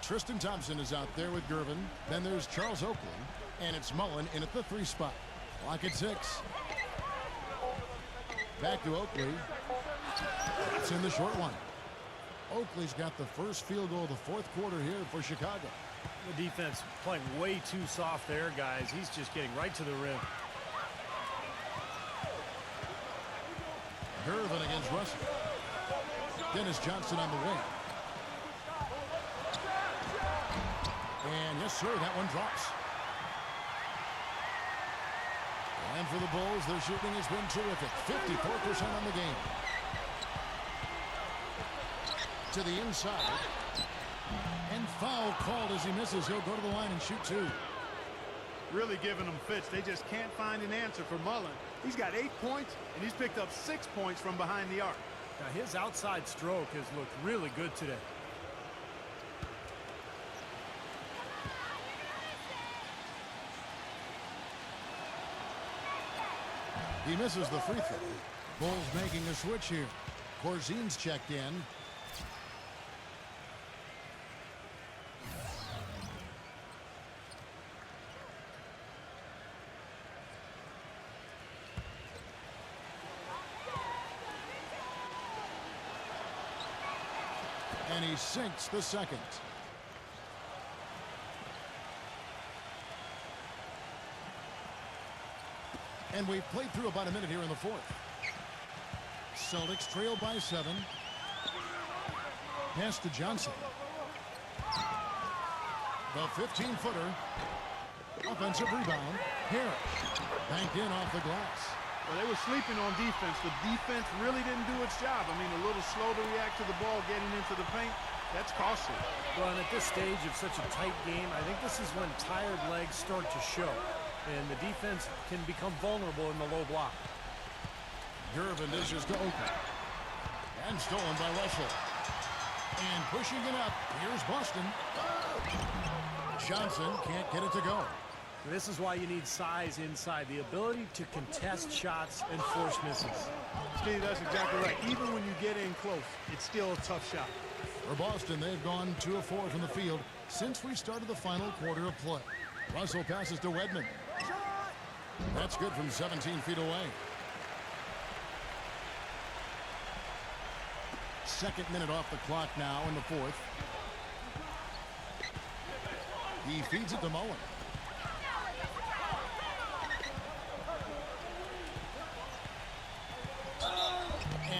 Tristan Thompson is out there with Gervin. Then there's Charles Oakley. And it's Mullen in at the 3 spot. Clock at 6. Back to Oakley. That's in the short one. Oakley's got the first field goal of the fourth quarter here for Chicago. The defense playing way too soft there, guys. He's just getting right to the rim. Gervin against Russell. Dennis Johnson on the wing. And yes, sir, that one drops. And for the Bulls, their shooting has been terrific. 54% on the game. To the inside. And foul called as he misses. He'll go to the line and shoot 2. Really giving them fits. They just can't find an answer for Mullen. He's got 8 points, and he's picked up 6 points from behind the arc. Now, his outside stroke has looked really good today. He misses the free throw. Bulls making a switch here. Corzine's checked in. And he sinks the second. And we've played through about a minute here in the fourth. Celtics trail by 7. Pass to Johnson. The 15-footer. Offensive rebound. Harris. Banked in off the glass. Well, they were sleeping on defense. The defense really didn't do its job. I mean, a little slow to react to the ball getting into the paint. That's costly. Well, and at this stage of such a tight game, I think this is when tired legs start to show. And the defense can become vulnerable in the low block. Gervin dishes to Oakley. And stolen by Russell. And pushing it up. Here's Boston. Johnson can't get it to go. This is why you need size inside. The ability to contest shots and force misses. Steve, that's exactly right. Even when you get in close, it's still a tough shot. For Boston, they've gone 2 of 4 from the field since we started the final quarter of play. Russell passes to Wedman. That's good from 17 feet away. Second minute off the clock now in the fourth. He feeds it to Mullen.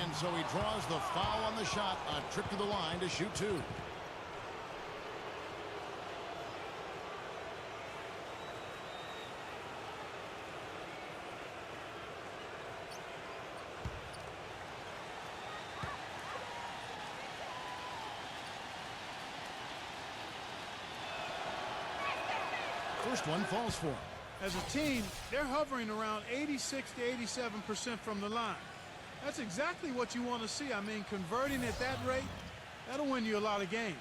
And so he draws the foul on the shot. A trip to the line to shoot two. First one falls for him. As a team, they're hovering around 86 to 87% from the line. That's exactly what you want to see. I mean, converting at that rate, that'll win you a lot of games.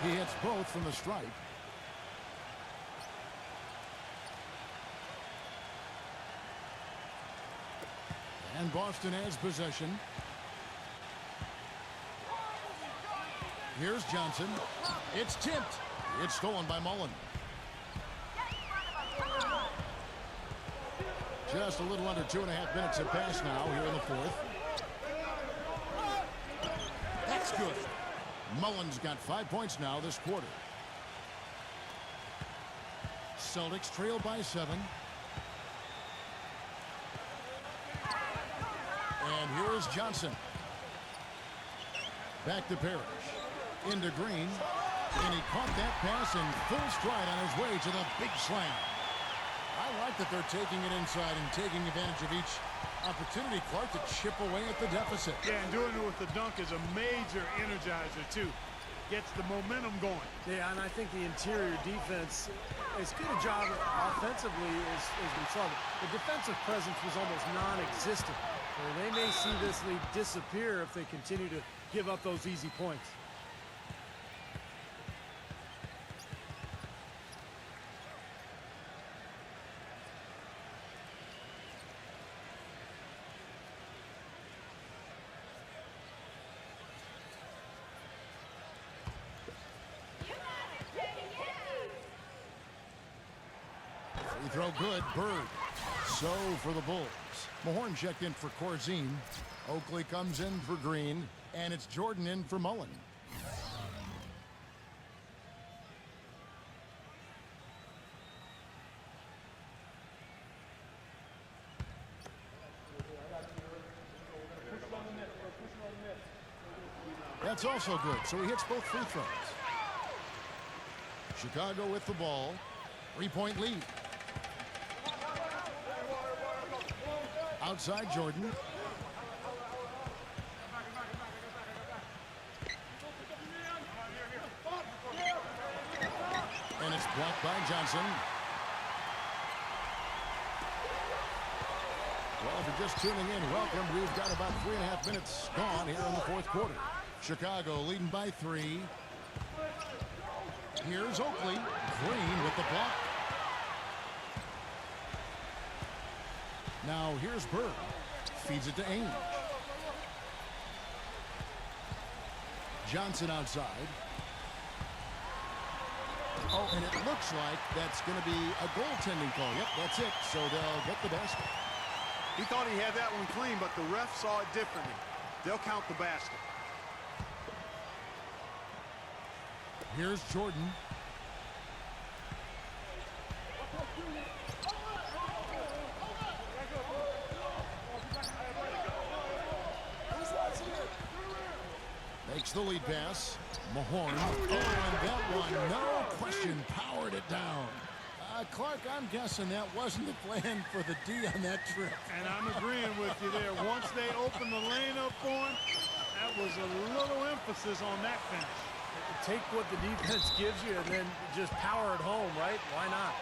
He hits both from the stripe. And Boston has possession. Here's Johnson. It's tipped. It's stolen by Mullen. Just a little under 2.5 minutes have passed now here in the fourth. That's good. Mullen's got 5 points now this quarter. Celtics trail by 7. And here's Johnson. Back to Parrish. Into Green. And he caught that pass in full stride on his way to the big slam. I like that they're taking it inside and taking advantage of each opportunity, Clark, to chip away at the deficit. Yeah, and doing it with the dunk is a major energizer, too. Gets the momentum going. Yeah, and I think the interior defense, as good a job offensively as we saw. The defensive presence was almost non-existent. They may see this lead disappear if they continue to give up those easy points. Free throw good. Bird. So for the Bulls. Mahorn checked in for Corzine. Oakley comes in for Green. And it's Jordan in for Mullen. That's also good. So he hits both free throws. Chicago with the ball. 3-point lead. Outside Jordan. And it's blocked by Johnson. Well, if you're just tuning in, welcome. We've got about 3.5 minutes gone here in the fourth quarter. Chicago leading by 3. Here's Oakley. Green with the block. Now here's Bird. Feeds it to Ainge. Johnson outside. Oh, and it looks like that's going to be a goaltending call. Yep, that's it. So they'll get the basket. He thought he had that one clean, but the ref saw it differently. They'll count the basket. Here's Jordan. Makes the lead pass. Mahorn. Oh, and that one, no question, powered it down. Clark, I'm guessing that wasn't the plan for the D on that trip. And I'm agreeing with you there. Once they opened the lane up for him, that was a little emphasis on that finish. Take what the defense gives you and then just power it home, right? Why not?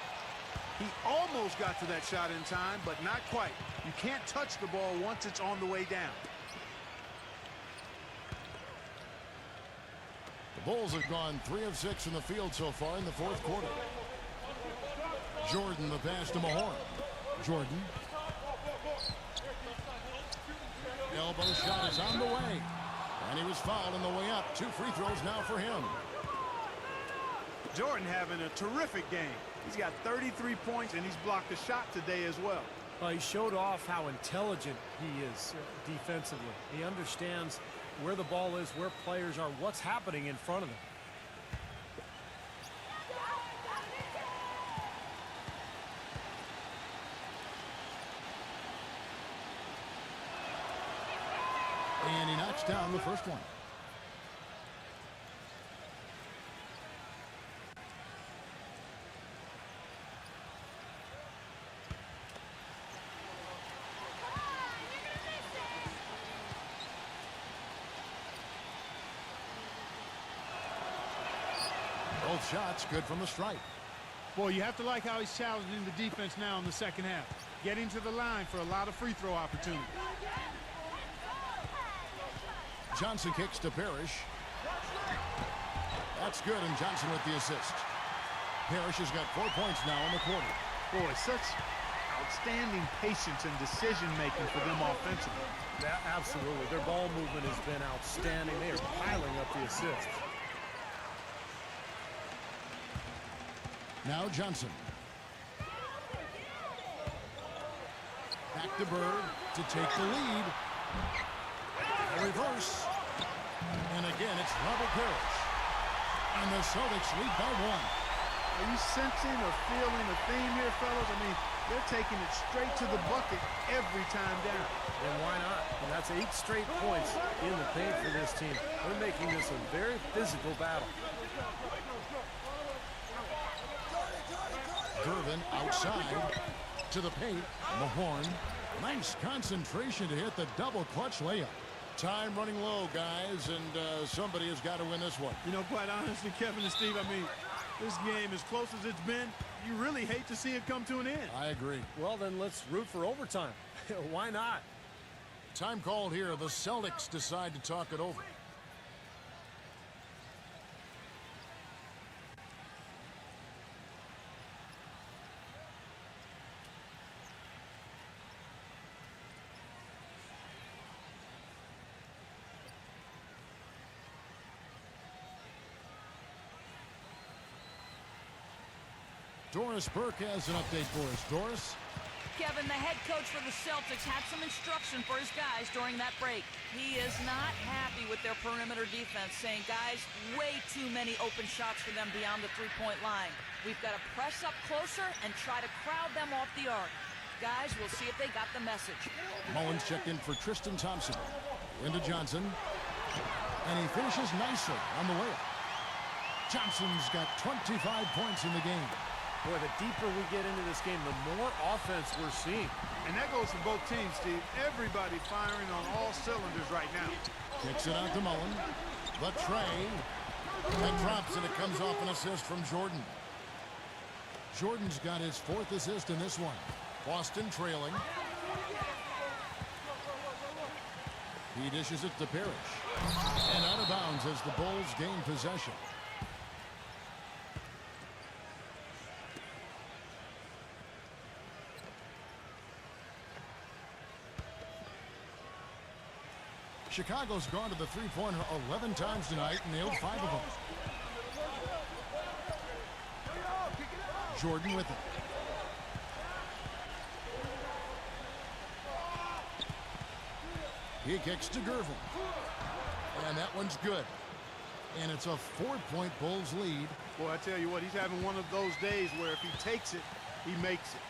He almost got to that shot in time, but not quite. You can't touch the ball once it's on the way down. The Bulls have gone 3 of 6 in the field so far in the fourth quarter. Jordan, the pass to Mahorn. Jordan. elbow shot is on the way. And he was fouled on the way up. 2 free throws now for him. Jordan having a terrific game. He's got 33 points, and he's blocked a shot today as well. He showed off how intelligent he is defensively. He understands where the ball is, where players are, what's happening in front of them. And he knocks down the first one. Both shots good from the stripe. Boy, you have to like how he's challenging the defense now in the second half. Getting to the line for a lot of free throw opportunities. Johnson kicks to Parrish. That's good, and Johnson with the assist. Parrish has got 4 points now in the quarter. Boy, such outstanding patience and decision-making for them offensively. Absolutely. Their ball movement has been outstanding. They are piling up the assists. Now Johnson. Back to Bird to take the lead. A reverse. And again, it's Robert Parrish. And the Celtics lead by 1. Are you sensing or feeling a theme here, fellas? I mean, they're taking it straight to the bucket every time down. And why not? And that's 8 straight points in the paint for this team. They're making this a very physical battle. Gervin outside to the paint. Mahorn. Nice concentration to hit the double clutch layup. Time running low, guys, and somebody has got to win this one. You know, quite honestly, Kevin and Steve, I mean, this game, as close as it's been, you really hate to see it come to an end. I agree. Well, then let's root for overtime. Why not? Time called here. The Celtics decide to talk it over. Doris Burke has an update for us. Doris? Kevin, the head coach for the Celtics had some instruction for his guys during that break. He is not happy with their perimeter defense, saying, guys, way too many open shots for them beyond the three-point line. We've got to press up closer and try to crowd them off the arc. Guys, we'll see if they got the message. Mullins checked in for Tristan Thompson. Into Johnson. And he finishes nicely on the layup. Johnson's got 25 points in the game. Boy, the deeper we get into this game, the more offense we're seeing. And that goes for both teams, Steve. Everybody firing on all cylinders right now. Kicks it out to Mullen. The tray. That drops, and it comes off an assist from Jordan. Jordan's got his 4th assist in this one. Boston trailing. He dishes it to Parrish. And out of bounds as the Bulls gain possession. Chicago's gone to the three-pointer 11 times tonight and nailed 5 of them. Jordan with it. He kicks to Gervin. And that one's good. And it's a 4-point Bulls lead. Boy, I tell you what, he's having one of those days where if he takes it, he makes it.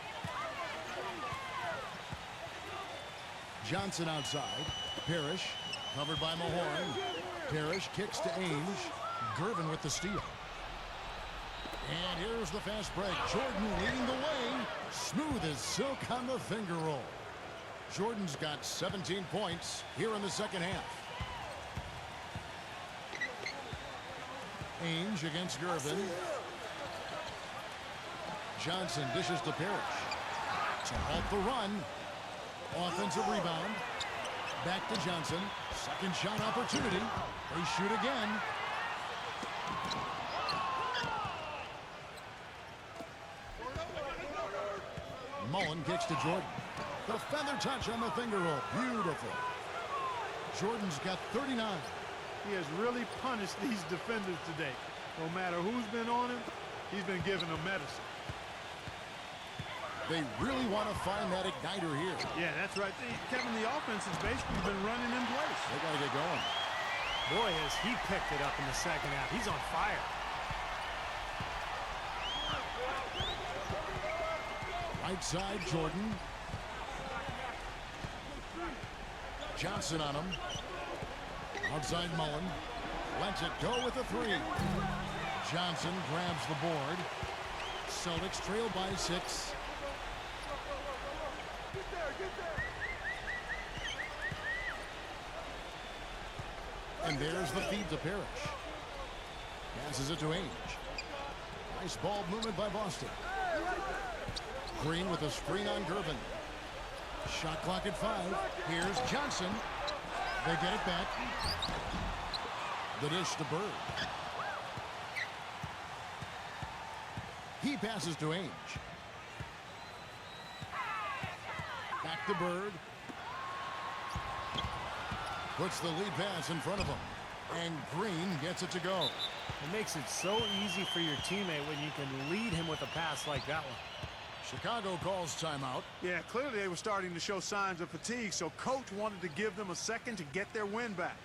Johnson outside. Parrish. Covered by Mahorn. Parrish kicks to Ainge. Gervin with the steal. And here's the fast break. Jordan leading the way. Smooth as silk on the finger roll. Jordan's got 17 points here in the second half. Ainge against Gervin. Johnson dishes to Parrish. To halt the run. Offensive rebound. Back to Johnson. Second shot opportunity. They shoot again. Mullen kicks to Jordan. The feather touch on the finger roll. Beautiful. Jordan's got 39. He has really punished these defenders today. No matter who's been on him, he's been giving them medicine. They really want to find that igniter here. Yeah, that's right. Kevin, the offense has basically been running in place. They got to get going. Boy, has he picked it up in the second half. He's on fire. Right side, Jordan. Johnson on him. Outside Mullen. Lets it go with a three. Johnson grabs the board. Celtics trail by 6. And there's the feed to Parrish. Passes it to Ainge. Nice ball movement by Boston. Green with a screen on Gervin. Shot clock at 5. Here's Johnson. They get it back. The dish to Bird. He passes to Ainge. Back to Bird. Puts the lead pass in front of him. And Green gets it to go. It makes it so easy for your teammate when you can lead him with a pass like that one. Chicago calls timeout. Yeah, clearly they were starting to show signs of fatigue, so coach wanted to give them a second to get their win back.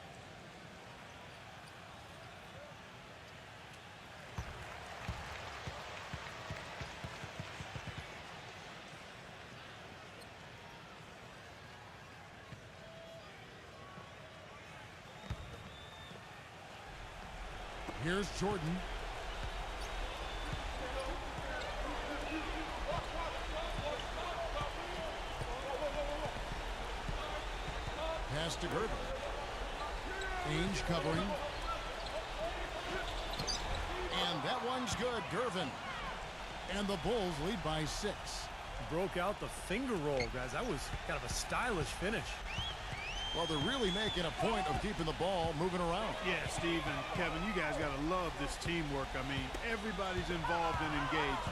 Here's Jordan. Pass to Gervin. Ainge covering. And that one's good. Gervin. And the Bulls lead by 6. Broke out the finger roll, guys. That was kind of a stylish finish. Well, they're really making a point of keeping the ball moving around. Yeah, Steve and Kevin, you guys got to love this teamwork. I mean, everybody's involved and engaged.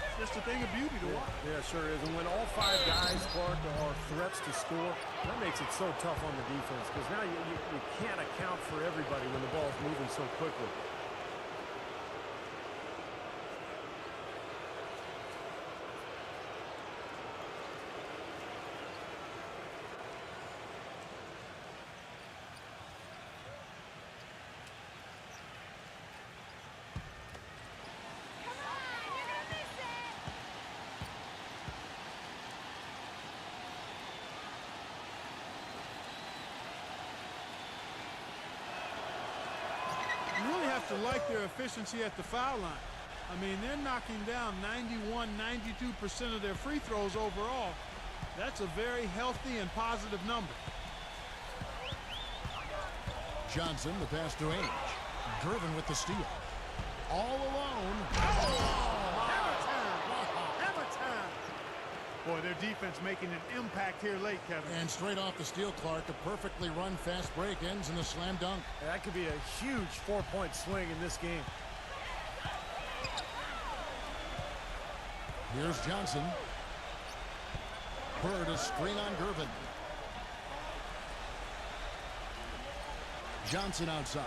It's just a thing of beauty to watch. Yeah, sure is. And when all 5 guys, Clark, are threats to score, that makes it so tough on the defense because now you can't account for everybody when the ball's moving so quickly. You really have to like their efficiency at the foul line. I mean, they're knocking down 91, 92% of their free throws overall. That's a very healthy and positive number. Johnson, the pass to Ainge. Gervin with the steal. All alone. Hammer time. Boy, their defense making an impact here late, Kevin. And straight off the steal, Clark, a perfectly run fast break ends in a slam dunk. That could be a huge 4-point swing in this game. Here's Johnson. Bird a screen on Gervin. Johnson outside.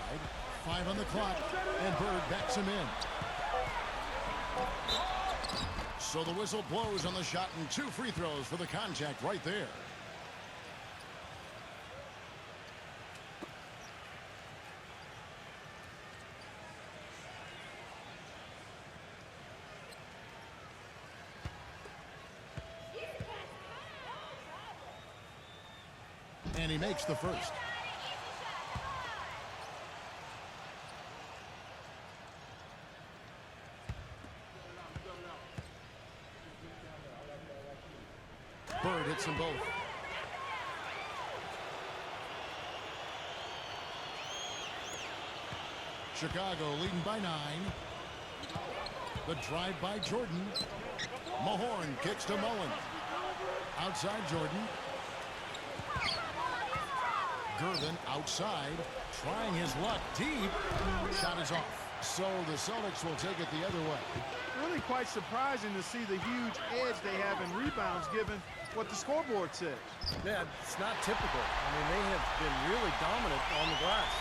5 on the clock. And Bird backs him in. So the whistle blows on the shot and 2 free throws for the contact right there. And he makes the first. Bird hits them both. Chicago leading by 9. The drive by Jordan. Mahorn kicks to Mullen. Outside Jordan. Gervin outside, trying his luck deep. Shot is off. So the Celtics will take it the other way. Really quite surprising to see the huge edge they have in rebounds given what the scoreboard says. Yeah, it's not typical. I mean, they have been really dominant on the glass.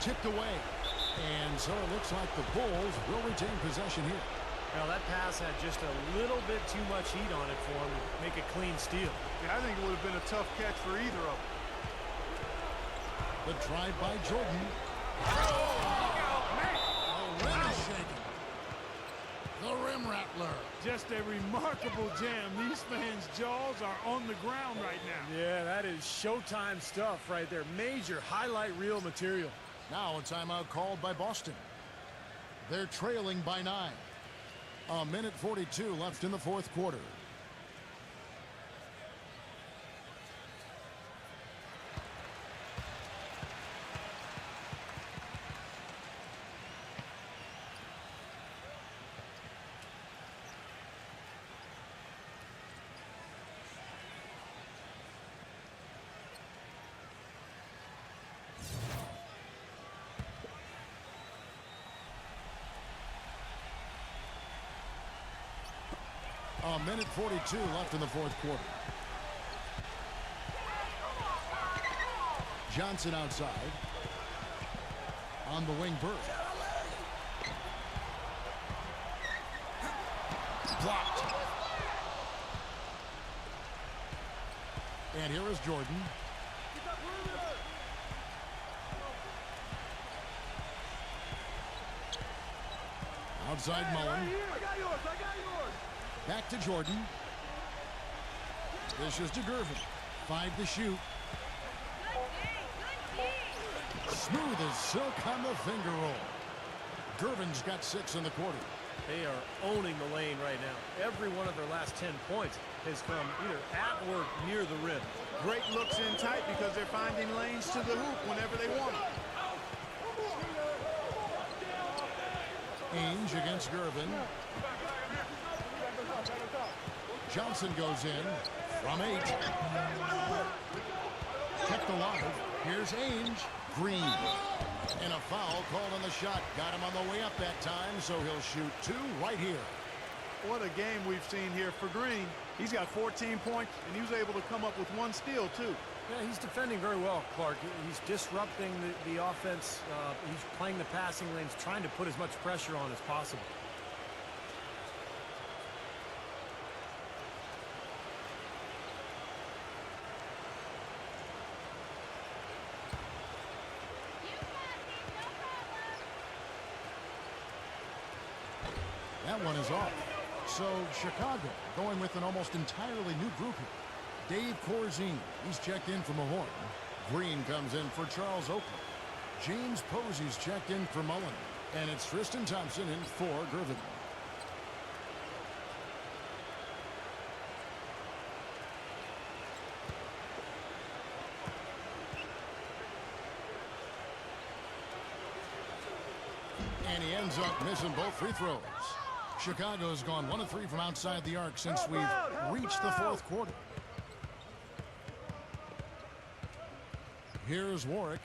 Tipped away. And so it looks like the Bulls will retain possession here. Now, that pass had just a little bit too much heat on it for him to make a clean steal. Yeah, I think it would have been a tough catch for either of them. The drive by Jordan. The rim is shaken. The rim rattler. Just a remarkable jam. These fans' jaws are on the ground right now. Yeah, that is Showtime stuff right there. Major highlight reel material. Now a timeout called by Boston. They're trailing by 9. A minute 42 left in the fourth quarter. A minute 42 left in the fourth quarter. Johnson outside. On the wing, Bird. Blocked. And here is Jordan. Outside Mullen. I got yours. Back to Jordan. This is to Gervin. 5 to shoot. Smooth as silk on the finger roll. Gervin's got 6 in the quarter. They are owning the lane right now. Every one of their last 10 points has come either at or near the rim. Great looks in tight because they're finding lanes to the hoop whenever they want it. Ainge against Gervin. Johnson goes in from 8. Kept alive. Here's Ainge. Green. And a foul called on the shot. Got him on the way up that time, so he'll shoot 2 right here. What a game we've seen here for Green. He's got 14 points, and he was able to come up with 1 steal, too. Yeah, he's defending very well, Clark. He's disrupting the offense. He's playing the passing lanes, trying to put as much pressure on as possible. That one is off. So Chicago going with an almost entirely new group here. Dave Corzine, he's checked in from the horn. Green comes in for Charles Oakley. James Posey's checked in for Mullen. And it's Tristan Thompson in for Gervin. And he ends up missing both free throws. Chicago's gone 1 of 3 from outside the arc since we've reached the fourth quarter. Here's Warwick.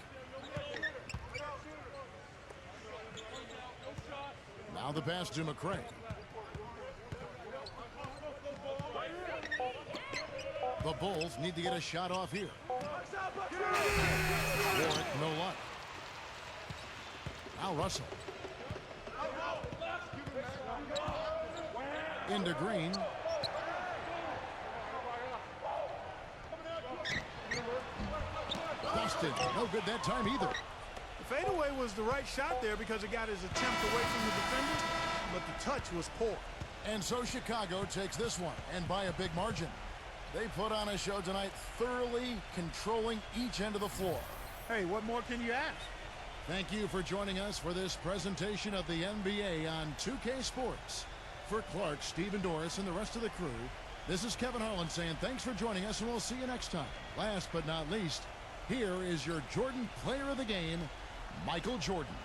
Now the pass to McCray. The Bulls need to get a shot off here. Warwick, no luck. Now Russell. Into Green. Busted. No good that time either. The fadeaway was the right shot there because it got his attempt away from the defender, but the touch was poor. And so Chicago takes this one, and by a big margin. They put on a show tonight, thoroughly controlling each end of the floor. Hey, what more can you ask? Thank you for joining us for this presentation of the NBA on 2K Sports. For Clark, Steve, and Doris, and the rest of the crew, this is Kevin Harlan saying thanks for joining us, and we'll see you next time. Last but not least, here is your Jordan Player of the Game, Michael Jordan.